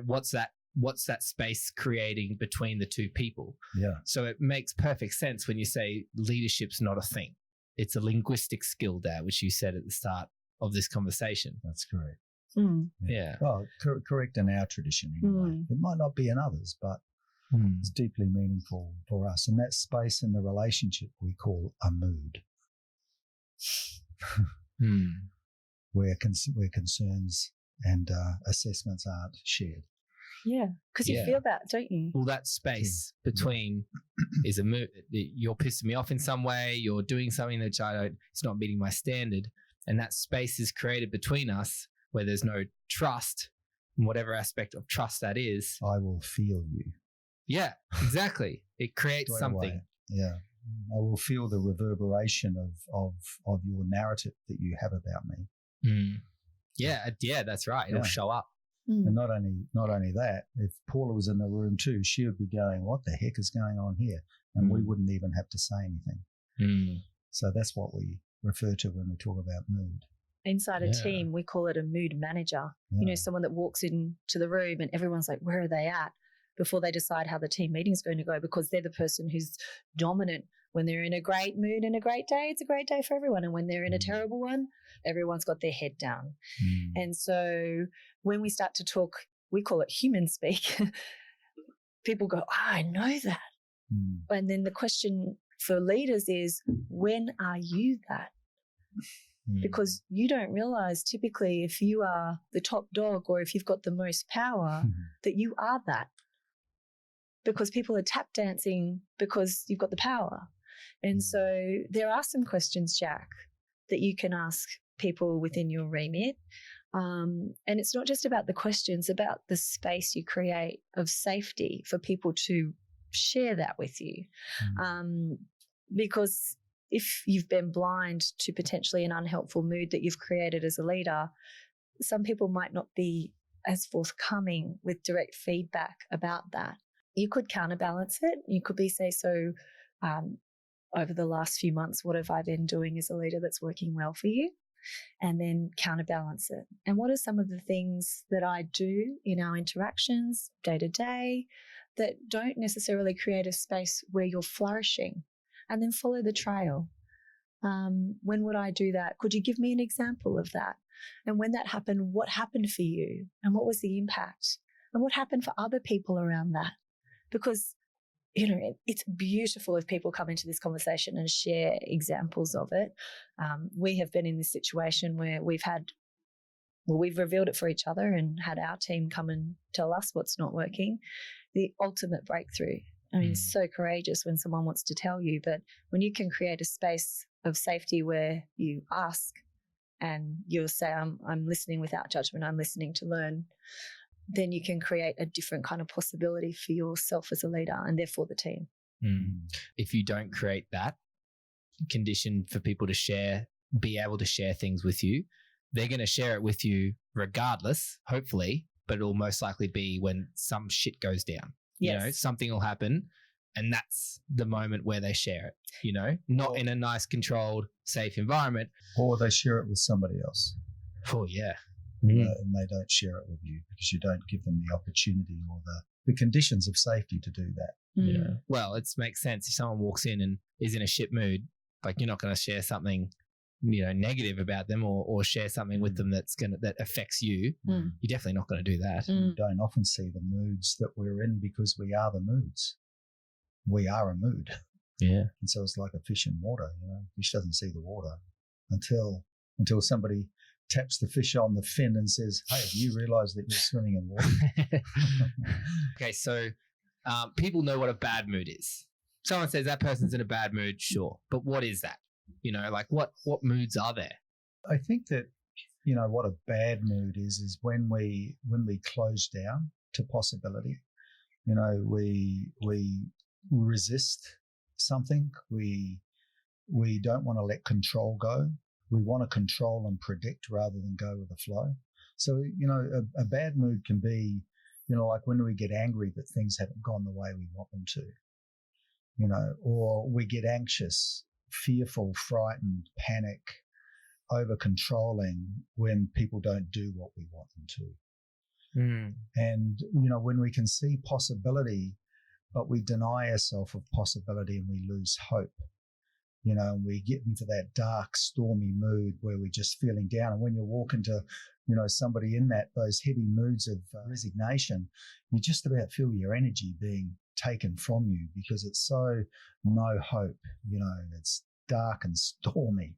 what's that space creating between the two people? Yeah. So it makes perfect sense when you say leadership's not a thing. It's a linguistic skill, Dad, which you said at the start of this conversation. That's correct. Yeah. Well, correct in our tradition anyway. It might not be in others, but it's deeply meaningful for us. And that space in the relationship we call a mood. where concerns and assessments aren't shared. Yeah, because you feel that, don't you? Well, that space between is a mood. You're pissing me off in some way. You're doing something that it's not meeting my standard. And that space is created between us where there's no trust, in whatever aspect of trust that is. I will feel you. Yeah, exactly. It creates something. Away. Yeah. I will feel the reverberation of your narrative that you have about me. Yeah, that's right. It'll show up. And not only that, if Paula was in the room too, she would be going, what the heck is going on here? And we wouldn't even have to say anything. So that's what we refer to when we talk about mood. Inside a team, we call it a mood manager. Someone that walks into the room and everyone's like, where are they at? Before they decide how the team meeting is going to go, because they're the person who's dominant. When they're in a great mood and a great day, it's a great day for everyone. And when they're in a terrible one, everyone's got their head down. And so when we start to talk, we call it human speak. People go, I know that. And then the question for leaders is, when are you that? Because you don't realize typically if you are the top dog or if you've got the most power, that you are that. Because people are tap dancing because you've got the power. And so there are some questions, Jack, that you can ask people within your remit. And it's not just about the questions, about the space you create of safety for people to share that with you. Because if you've been blind to potentially an unhelpful mood that you've created as a leader, some people might not be as forthcoming with direct feedback about that. You could counterbalance it. You could say, over the last few months, what have I been doing as a leader that's working well for you? And then counterbalance it. And what are some of the things that I do in our interactions day to day that don't necessarily create a space where you're flourishing? And then follow the trail. When would I do that? Could you give me an example of that? And when that happened, what happened for you? And what was the impact? And what happened for other people around that? Because, it's beautiful if people come into this conversation and share examples of it. We have been in this situation where we've revealed it for each other and had our team come and tell us what's not working. The ultimate breakthrough. I mean, it's so courageous when someone wants to tell you, but when you can create a space of safety where you ask and you'll say, I'm listening without judgment, I'm listening to learn, then you can create a different kind of possibility for yourself as a leader and therefore the team. If you don't create that condition for people to be able to share things with you, they're going to share it with you regardless, hopefully, but it'll most likely be when some shit goes down. Yes. Something will happen and that's the moment where they share it, not in a nice, controlled, safe environment. Or they share it with somebody else. Oh, yeah. And they don't share it with you because you don't give them the opportunity or the conditions of safety to do that. Yeah. Well, it makes sense. If someone walks in and is in a shit mood, like you're not going to share something, negative about them or share something with them that affects you. You're definitely not going to do that. We don't often see the moods that we're in because we are the moods. We are a mood. Yeah. And so it's like a fish in water. Fish doesn't see the water until somebody taps the fish on the fin and says, hey, have you realised that you're swimming in water? Okay, so people know what a bad mood is. Someone says that person's in a bad mood, sure. But what is that? Like what moods are there? I think that, what a bad mood is when we close down to possibility. We resist something. We don't want to let control go. We want to control and predict rather than go with the flow. So, a bad mood can be, like when we get angry that things haven't gone the way we want them to, or we get anxious, fearful, frightened, panic, over controlling when people don't do what we want them to. And, when we can see possibility, but we deny ourselves of possibility and we lose hope, and we get into that dark, stormy mood where we're just feeling down. And when you walk into, somebody in those heavy moods of resignation, you just about feel your energy being taken from you because it's so no hope, it's dark and stormy.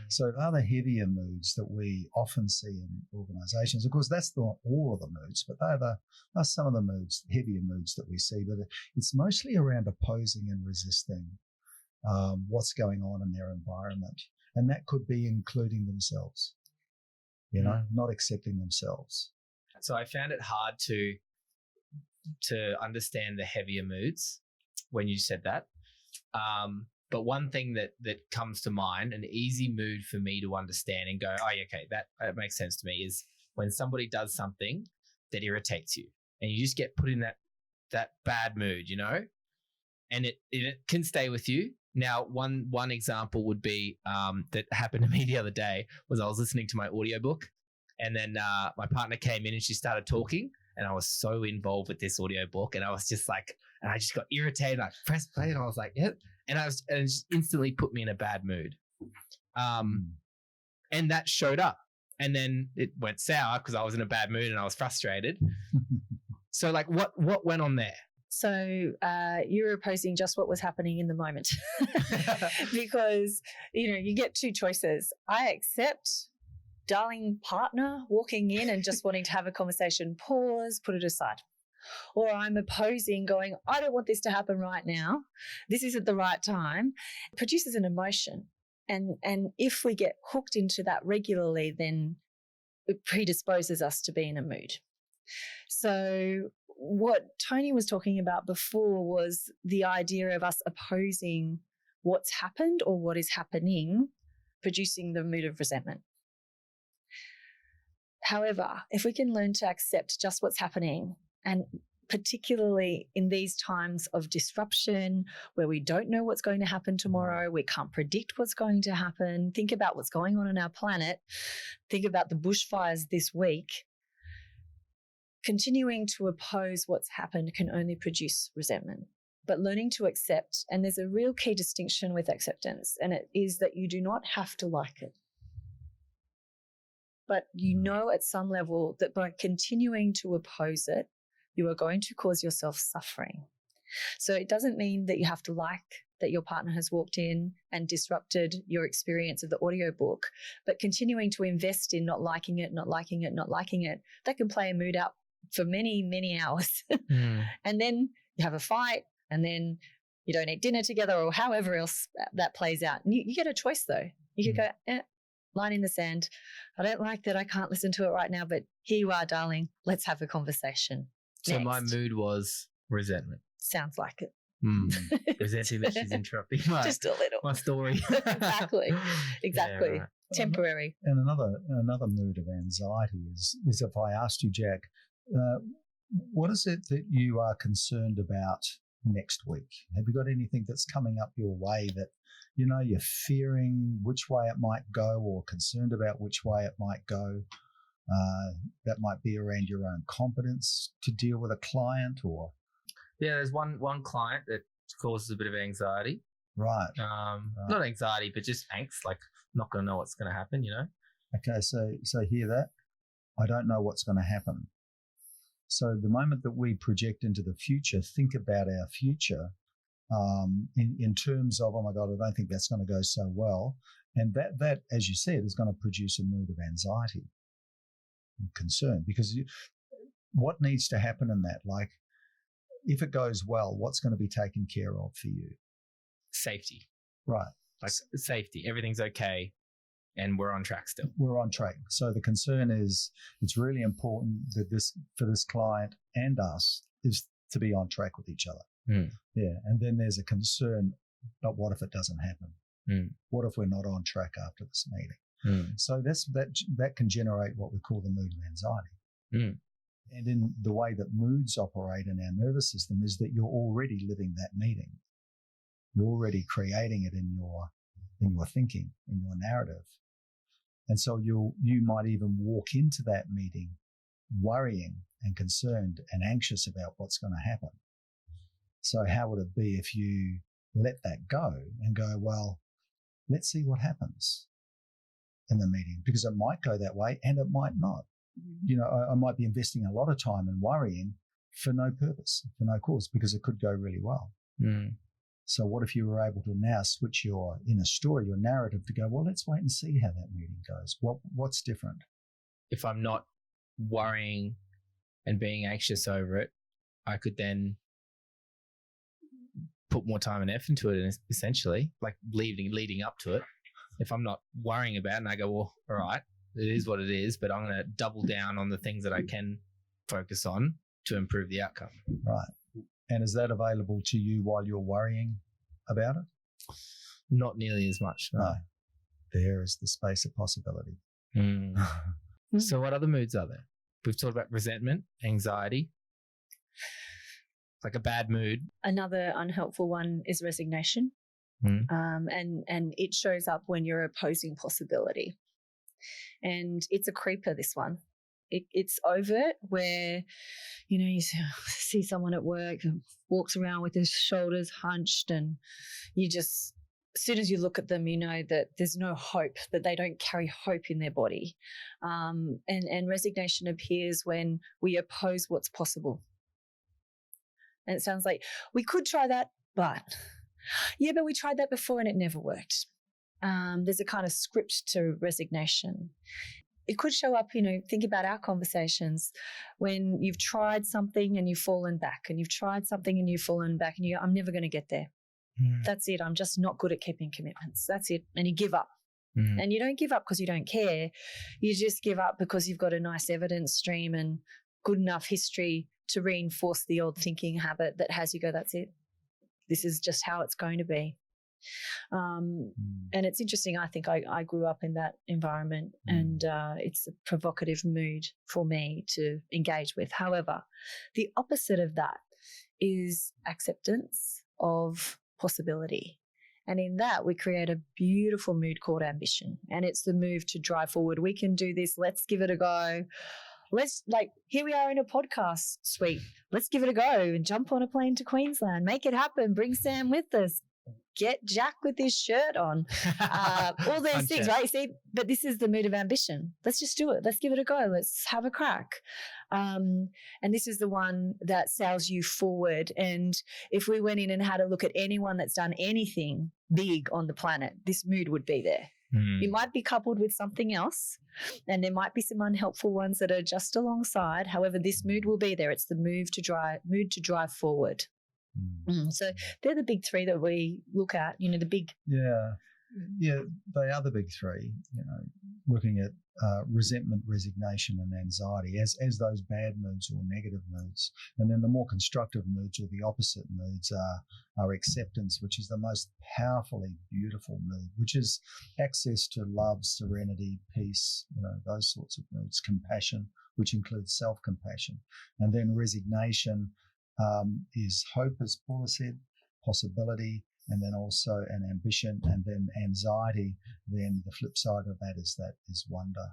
So other heavier moods that we often see in organizations, of course, that's not all of the moods, but they're some of the moods, heavier moods that we see, but it's mostly around opposing and resisting what's going on in their environment. And that could be including themselves, not accepting themselves. So I found it hard to understand the heavier moods when you said that. But one thing that comes to mind, an easy mood for me to understand and go, oh, okay, that makes sense to me, is when somebody does something that irritates you and you just get put in that bad mood, and it can stay with you. Now, one example would be that happened to me the other day was I was listening to my audiobook and then my partner came in and she started talking and I was so involved with this audiobook and I was just like, and I just got irritated. I pressed play and I was like, yep. And it just instantly put me in a bad mood. And that showed up and then it went sour because I was in a bad mood and I was frustrated. So like what went on there? So you were opposing just what was happening in the moment because, you get two choices. I accept darling partner walking in and just wanting to have a conversation, pause, put it aside. Or I'm opposing going, I don't want this to happen right now. This isn't the right time. It produces an emotion. And if we get hooked into that regularly, then it predisposes us to be in a mood. So what Tony was talking about before was the idea of us opposing what's happened or what is happening, producing the mood of resentment. However, if we can learn to accept just what's happening, and particularly in these times of disruption where we don't know what's going to happen tomorrow, we can't predict what's going to happen, think about what's going on our planet, think about the bushfires this week. Continuing to oppose what's happened can only produce resentment. But learning to accept, and there's a real key distinction with acceptance, and it is that you do not have to like it. But at some level that by continuing to oppose it, you are going to cause yourself suffering. So it doesn't mean that you have to like that your partner has walked in and disrupted your experience of the audiobook, but continuing to invest in not liking it, that can play a mood out for many, many hours. And then you have a fight and then you don't eat dinner together or however else that plays out. And you get a choice though. You could go, line in the sand. I don't like that. I can't listen to it right now, but here you are, darling. Let's have a conversation. So my mood was resentment. Sounds like it. Resenting that she's interrupting just a little. My story. Exactly. Yeah, right. Temporary. And another mood of anxiety is if I asked you, Jack, what is it that you are concerned about next week? Have you got anything that's coming up your way that you're fearing which way it might go or concerned about which way it might go? That might be around your own competence to deal with a client or... Yeah, there's one client that causes a bit of anxiety. Right. Not anxiety, but just angst, like not going to know what's going to happen, Okay, so hear that? I don't know what's going to happen. So the moment that we project into the future, think about our future in terms of, oh my God, I don't think that's going to go so well. And that, as you said, is going to produce a mood of anxiety and concern because what needs to happen in that? Like if it goes well, what's going to be taken care of for you? Safety. Right. Like safety. Everything's okay. And we're on track still. We're on track. So the concern is it's really important that for this client and us is to be on track with each other. Mm. Yeah. And then there's a concern, but what if it doesn't happen? Mm. What if we're not on track after this meeting? Mm. So that can generate what we call the mood of anxiety. Mm. And in the way that moods operate in our nervous system is that you're already living that meeting. You're already creating it in your thinking, in your narrative. And so you might even walk into that meeting worrying and concerned and anxious about what's going to happen. So how would it be if you let that go and go, well, let's see what happens in the meeting, because it might go that way and it might not. You know, I might be investing a lot of time in worrying for no purpose, for no cause, because it could go really well. Mm. So what if you were able to now switch your inner story, your narrative, to go, well, let's wait and see how that meeting goes. What's different? If I'm not worrying and being anxious over it, I could then put more time and effort into it, essentially, like leading up to it. If I'm not worrying about it and I go, well, all right, it is what it is, but I'm going to double down on the things that I can focus on to improve the outcome. Right. And is that available to you while you're worrying about it? Not nearly as much. No. There is the space of possibility. Mm. So what other moods are there? We've talked about resentment, anxiety, like a bad mood. Another unhelpful one is resignation. Mm. And it shows up when you're opposing possibility. And it's a creeper, this one. It's overt where, you know, you see someone at work who walks around with his shoulders hunched, and you just, as soon as you look at them, you know that there's no hope, that they don't carry hope in their body. And resignation appears when we oppose what's possible. And it sounds like we could try that, but we tried that before and it never worked. There's a kind of script to resignation. It could show up, you know, think about our conversations when you've tried something and you've fallen back, and you've tried something and you've fallen back, and I'm never going to get there. Mm. That's it. I'm just not good at keeping commitments. That's it. And you give up. Mm. And you don't give up because you don't care. You just give up because you've got a nice evidence stream and good enough history to reinforce the old thinking habit that has you go, that's it. This is just how it's going to be. And it's interesting. I think I grew up in that environment, and it's a provocative mood for me to engage with. However, the opposite of that is acceptance of possibility. And in that, we create a beautiful mood called ambition. And it's the move to drive forward. We can do this. Let's give it a go. Here we are in a podcast suite. Let's give it a go and jump on a plane to Queensland. Make it happen. Bring Sam with us. Get Jack with his shirt on. All those things, right? See, but this is the mood of ambition. Let's just do it. Let's give it a go. Let's have a crack. And this is the one that sails you forward. And if we went in and had a look at anyone that's done anything big on the planet, this mood would be there. It might be coupled with something else, and there might be some unhelpful ones that are just alongside. However, this mood will be there. It's the mood to drive forward. So they're the big three that we look at, you know, the big. Yeah, they are the big three, you know, looking at resentment, resignation and anxiety as those bad moods or negative moods. And then the more constructive moods or the opposite moods are acceptance, which is the most powerfully beautiful mood, which is access to love, serenity, peace, you know, those sorts of moods. Compassion, which includes self-compassion. And then resignation is hope, as Paula said, possibility, and then also an ambition, and then anxiety. Then the flip side of that is wonder.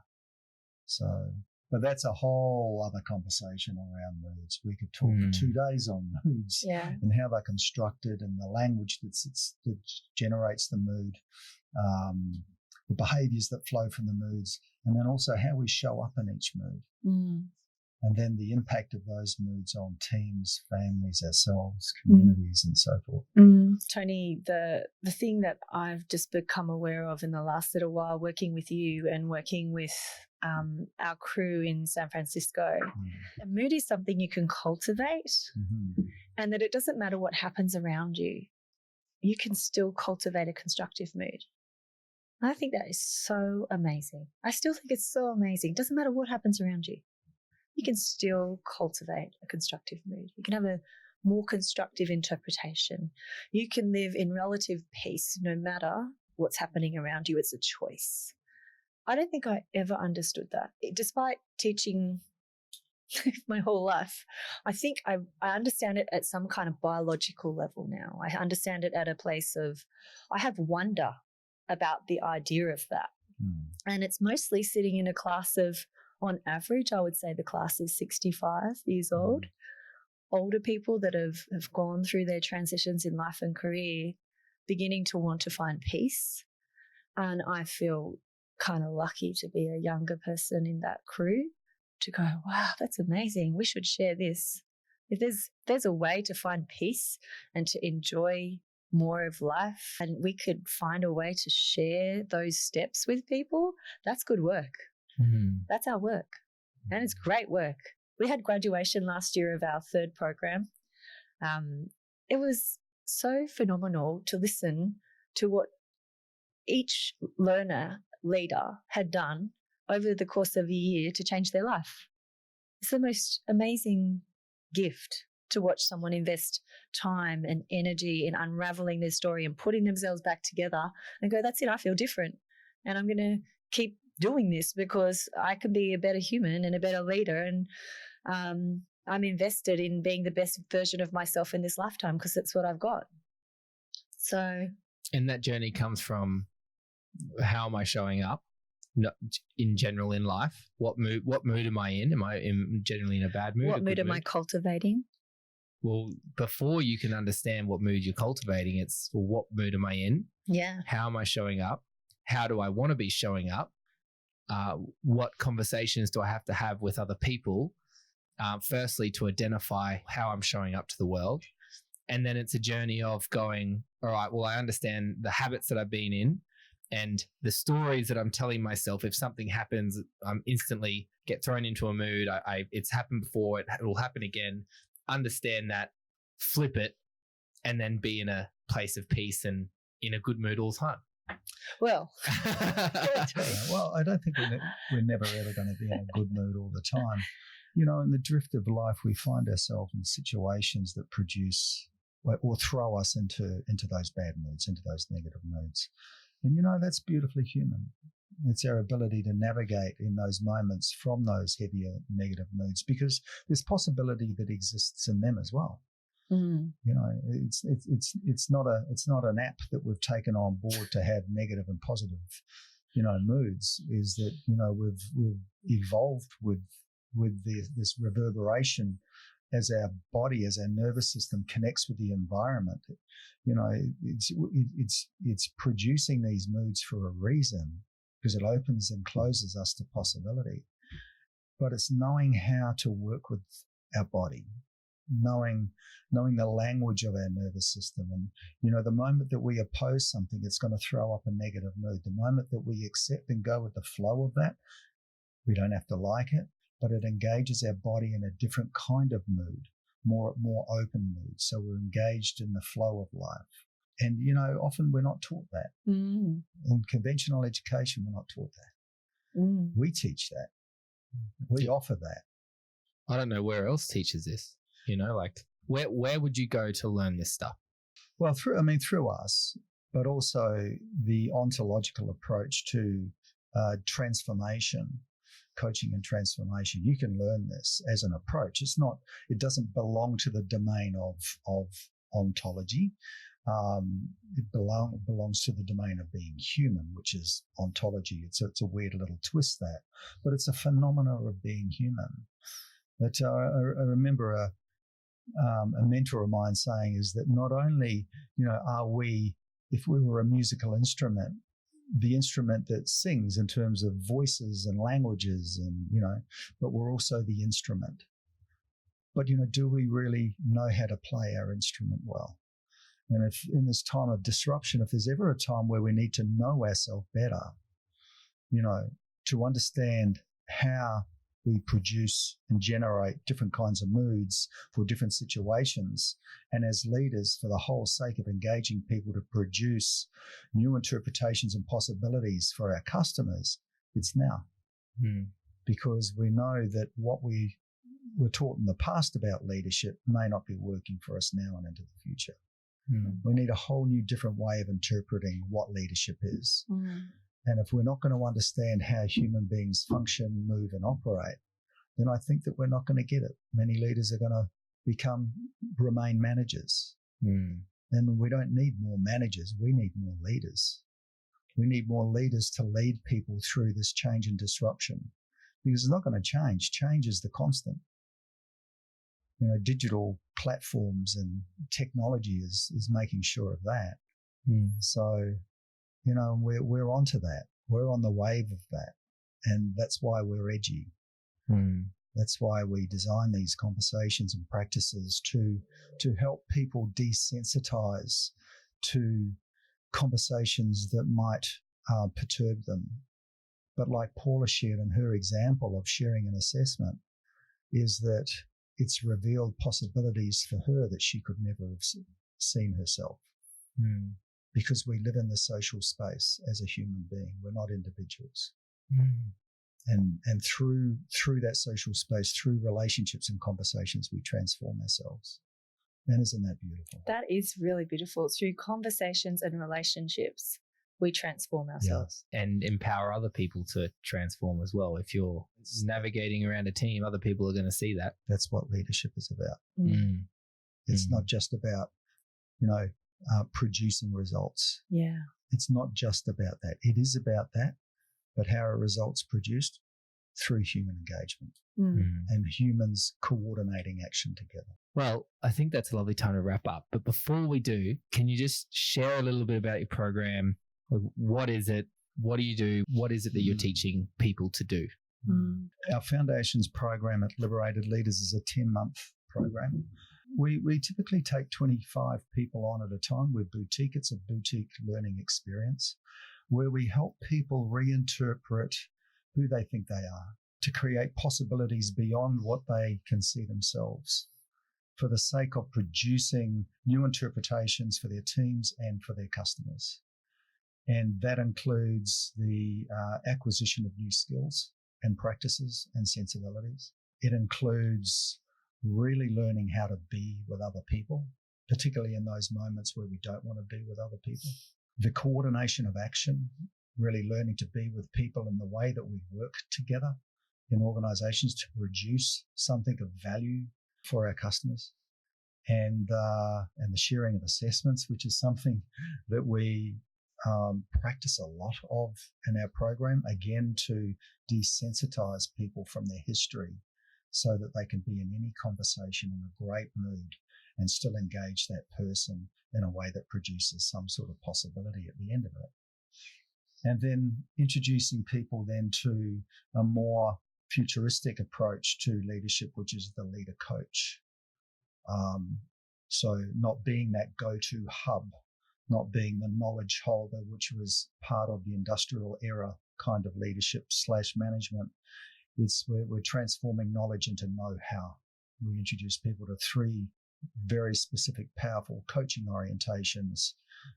So, but that's a whole other conversation around moods. We could talk for 2 days on moods and how they're constructed, and the language that generates the mood, the behaviours that flow from the moods, and then also how we show up in each mood. And then the impact of those moods on teams, families, ourselves, communities, and so forth. Tony, the thing that I've just become aware of in the last little while, working with you and working with our crew in San Francisco, mood is something you can cultivate, and that it doesn't matter what happens around you, you can still cultivate a constructive mood. I think that is so amazing. I still think it's so amazing. It doesn't matter what happens around you. You can still cultivate a constructive mood. You can have a more constructive interpretation. You can live in relative peace no matter what's happening around you. It's a choice. I don't think I ever understood that. Despite teaching my whole life, I think I understand it at some kind of biological level now. I understand it at a place of, I have wonder about the idea of that. And it's mostly sitting in a class of, on average, I would say the class is 65 years old. Older people that have gone through their transitions in life and career, beginning to want to find peace. And I feel kind of lucky to be a younger person in that crew, to go, wow, that's amazing. We should share this. If there's a way to find peace and to enjoy more of life, and we could find a way to share those steps with people, that's good work. That's our work. And it's great work. We had graduation last year of our third program. It was so phenomenal to listen to what each leader had done over the course of a year to change their life. It's the most amazing gift to watch someone invest time and energy in unraveling their story and putting themselves back together and go, that's it, I feel different. And I'm going to keep doing this because I can be a better human and a better leader. And I'm invested in being the best version of myself in this lifetime because that's what I've got. So. And that journey comes from, how am I showing up? Not in general in life. What mood am I in? Am I generally in a bad mood? What mood am I cultivating? Well, before you can understand what mood you're cultivating, it's, well, what mood am I in? Yeah. How am I showing up? How do I want to be showing up? What conversations do I have to have with other people? Firstly, to identify how I'm showing up to the world. And then it's a journey of going, all right, well, I understand the habits that I've been in and the stories that I'm telling myself. If something happens, I'm instantly get thrown into a mood. It's happened before. It will happen again. Understand that, flip it, and then be in a place of peace and in a good mood all the time. Well, well, I don't think we're never ever going to be in a good mood all the time. You know, in the drift of life, we find ourselves in situations that produce or throw us into those bad moods, into those negative moods. And, you know, that's beautifully human. It's our ability to navigate in those moments from those heavier negative moods, because there's possibility that exists in them as well. You know, it's not an app that we've taken on board to have negative and positive, you know, moods. Is that, you know, we've evolved with this reverberation as our body, as our nervous system connects with the environment. You know, it's producing these moods for a reason, because it opens and closes us to possibility. But it's knowing how to work with our body, knowing the language of our nervous system. And, you know, the moment that we oppose something, it's going to throw up a negative mood. The moment that we accept and go with the flow of that, we don't have to like it, but it engages our body in a different kind of mood, more open mood. So we're engaged in the flow of life. And, you know, often we're not taught that. In conventional education, we're not taught that. We teach that. We offer that. I don't know where else teaches this. You know, like where would you go to learn this stuff? Well, through us, but also the ontological approach to transformation, coaching and transformation. You can learn this as an approach. It doesn't belong to the domain of ontology. It belongs to the domain of being human, which is ontology. It's a weird little twist there, but it's a phenomena of being human. That I remember a mentor of mine saying is that not only, you know, are we, if we were a musical instrument, the instrument that sings in terms of voices and languages, and, you know, but we're also the instrument. But, you know, do we really know how to play our instrument well? And if in this time of disruption, if there's ever a time where we need to know ourselves better, you know, to understand how We produce and generate different kinds of moods for different situations. And as leaders, for the whole sake of engaging people to produce new interpretations and possibilities for our customers, it's now. Because we know that what we were taught in the past about leadership may not be working for us now and into the future. We need a whole new different way of interpreting what leadership is. And if we're not going to understand how human beings function, move and operate, then I think that we're not going to get it. Many leaders are going to remain managers. And we don't need more managers. We need more leaders. We need more leaders to lead people through this change and disruption, because it's not going to change. Change is the constant. Digital platforms and technology is making sure of that. So, we're onto that. We're on the wave of that. And that's why we're edgy. That's why we design these conversations and practices to help people desensitize to conversations that might perturb them. But like Paula shared in her example of sharing an assessment, is that it's revealed possibilities for her that she could never have seen herself. Because we live in the social space as a human being. We're not individuals. And through that social space, through relationships and conversations, we transform ourselves. And isn't that beautiful? That is really beautiful. Through conversations and relationships, we transform ourselves. And empower other people to transform as well. If you're navigating around a team, other people are going to see that. That's what leadership is about. It's not just about, producing results. It's not just about that. It is about that, but how are results produced? Through human engagement and humans coordinating action together. Well, I think that's a lovely time to wrap up. But before we do, can you just share a little bit about your program? What is it? What do you do? What is it that you're teaching people to do? Our foundations program at Liberated Leaders is a 10-month program. We typically take 25 people on at a time. We're boutique. It's a boutique learning experience where we help people reinterpret who they think they are to create possibilities beyond what they can see themselves for the sake of producing new interpretations for their teams and for their customers. And that includes the acquisition of new skills and practices and sensibilities. It includes really learning how to be with other people, particularly in those moments where we don't want to be with other people. The coordination of action, really learning to be with people in the way that we work together in organizations to produce something of value for our customers. And the sharing of assessments, which is something that we practice a lot of in our program, again, to desensitize people from their history so that they can be in any conversation in a great mood and still engage that person in a way that produces some sort of possibility at the end of it. And then introducing people then to a more futuristic approach to leadership, which is the leader coach. So not being that go-to hub, not being the knowledge holder, which was part of the industrial era kind of leadership / management. It's where we're transforming knowledge into know-how. We introduce people to 3 very specific, powerful coaching orientations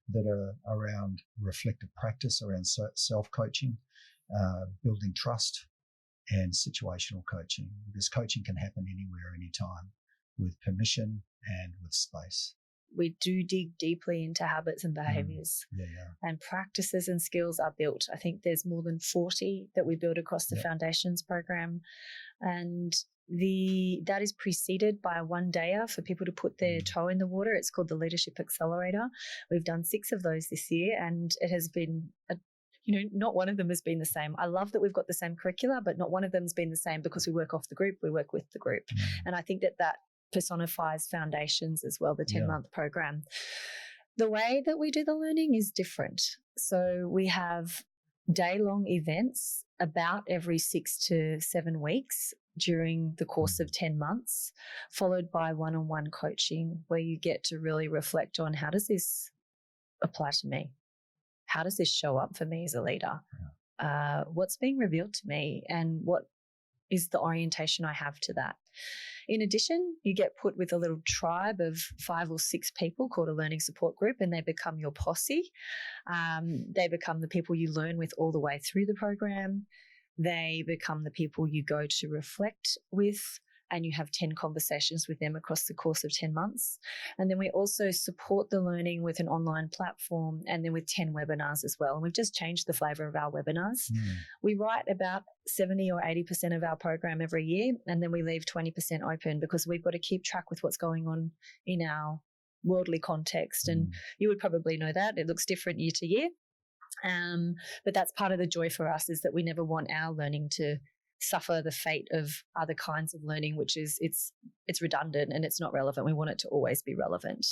that are around reflective practice, around self-coaching, building trust, and situational coaching. Because coaching can happen anywhere, anytime, with permission and with space. We do dig deeply into habits and behaviors, and practices and skills are built. I think there's more than 40 that we build across the foundations program, and that is preceded by a one-dayer for people to put their toe in the water. It's called the Leadership Accelerator. We've done 6 of those this year, and it has been not one of them has been the same. I love that we've got the same curricula, but not one of them has been the same because we work off the group, we work with the group. And I think that personifies foundations as well, the 10-month program. The way that we do the learning is different. So we have day-long events about every 6 to 7 weeks during the course of 10 months, followed by one-on-one coaching where you get to really reflect on, how does this apply to me? How does this show up for me as a leader? What's being revealed to me, and what is the orientation I have to that. In addition, you get put with a little tribe of 5 or 6 people called a learning support group, and they become your posse. They become the people you learn with all the way through the program. They become the people you go to reflect with, and you have 10 conversations with them across the course of 10 months. And then we also support the learning with an online platform and then with 10 webinars as well. And we've just changed the flavour of our webinars. We write about 70 or 80% of our program every year, and then we leave 20% open because we've got to keep track with what's going on in our worldly context. And you would probably know that. It looks different year to year. But that's part of the joy for us, is that we never want our learning to suffer the fate of other kinds of learning, which is it's redundant and it's not relevant. We want it to always be relevant.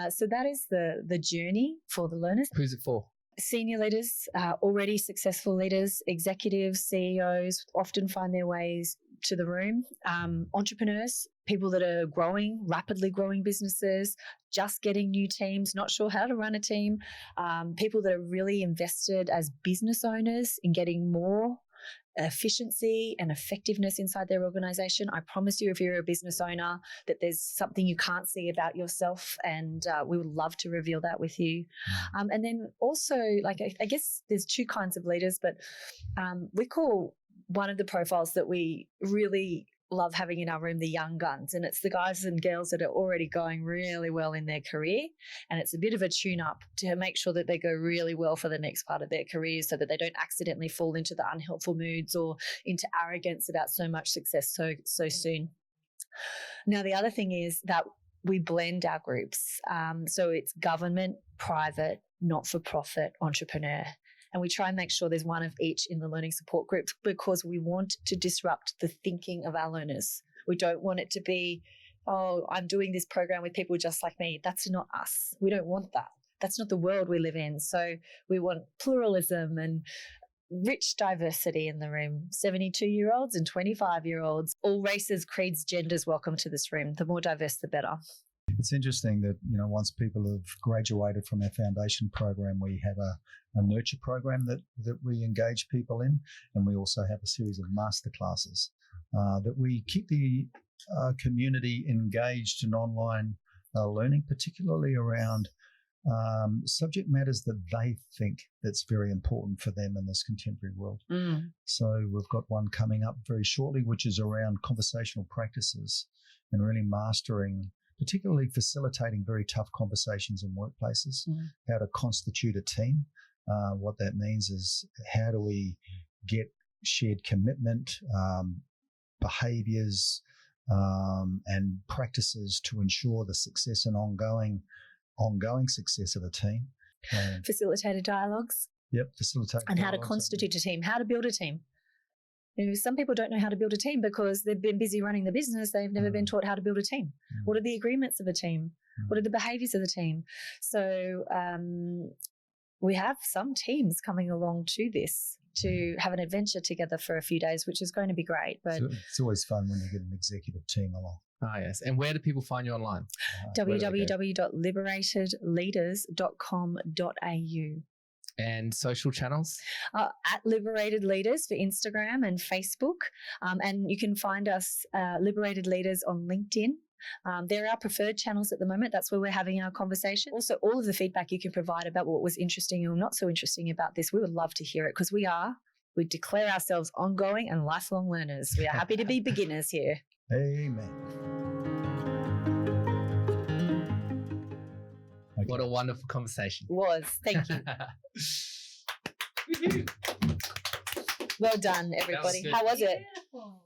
So that is the journey for the learners. Who's it for? Senior leaders, already successful leaders, executives, CEOs often find their ways to the room. Entrepreneurs, people that are growing, rapidly growing businesses, just getting new teams, not sure how to run a team, people that are really invested as business owners in getting more efficiency and effectiveness inside their organization. I promise you, if you're a business owner, that there's something you can't see about yourself, and we would love to reveal that with you. And then also, like, I guess there's 2 kinds of leaders, but we call one of the profiles that we really love having in our room the young guns, and it's the guys and girls that are already going really well in their career, and it's a bit of a tune-up to make sure that they go really well for the next part of their career, so that they don't accidentally fall into the unhelpful moods or into arrogance about so much success so soon. Now, the other thing is that we blend our groups, so it's government, private, not-for-profit, entrepreneur. And we try and make sure there's one of each in the learning support group, because we want to disrupt the thinking of our learners. We don't want it to be, oh, I'm doing this program with people just like me. That's not us. We don't want that. That's not the world we live in. So we want pluralism and rich diversity in the room. 72-year-olds and 25-year-olds, all races, creeds, genders, welcome to this room. The more diverse, the better. It's interesting that, once people have graduated from our foundation program, we have a nurture program that we engage people in, and we also have a series of masterclasses that we keep the community engaged in online learning, particularly around subject matters that they think that's very important for them in this contemporary world. So we've got one coming up very shortly, which is around conversational practices and really mastering, particularly facilitating very tough conversations in workplaces, how to constitute a team. What that means is, how do we get shared commitment, behaviours and practices to ensure the success and ongoing success of a team. Facilitated dialogues. Yep, facilitated and how to constitute a team, how to build a team. Some people don't know how to build a team because they've been busy running the business. They've never been taught how to build a team. What are the agreements of a team? What are the behaviours of the team? So we have some teams coming along to this to have an adventure together for a few days, which is going to be great. But so it's always fun when you get an executive team along. Ah, yes. And where do people find you online? www.liberatedleaders.com.au. And social channels? At Liberated Leaders for Instagram and Facebook. And you can find us Liberated Leaders on LinkedIn. They're our preferred channels at the moment. That's where we're having our conversation. Also, all of the feedback you can provide about what was interesting or not so interesting about this, we would love to hear it, because we declare ourselves ongoing and lifelong learners. We are happy to be beginners here. Amen. Okay. What a wonderful conversation. Was. Thank you. Well done, everybody. How was it? Beautiful.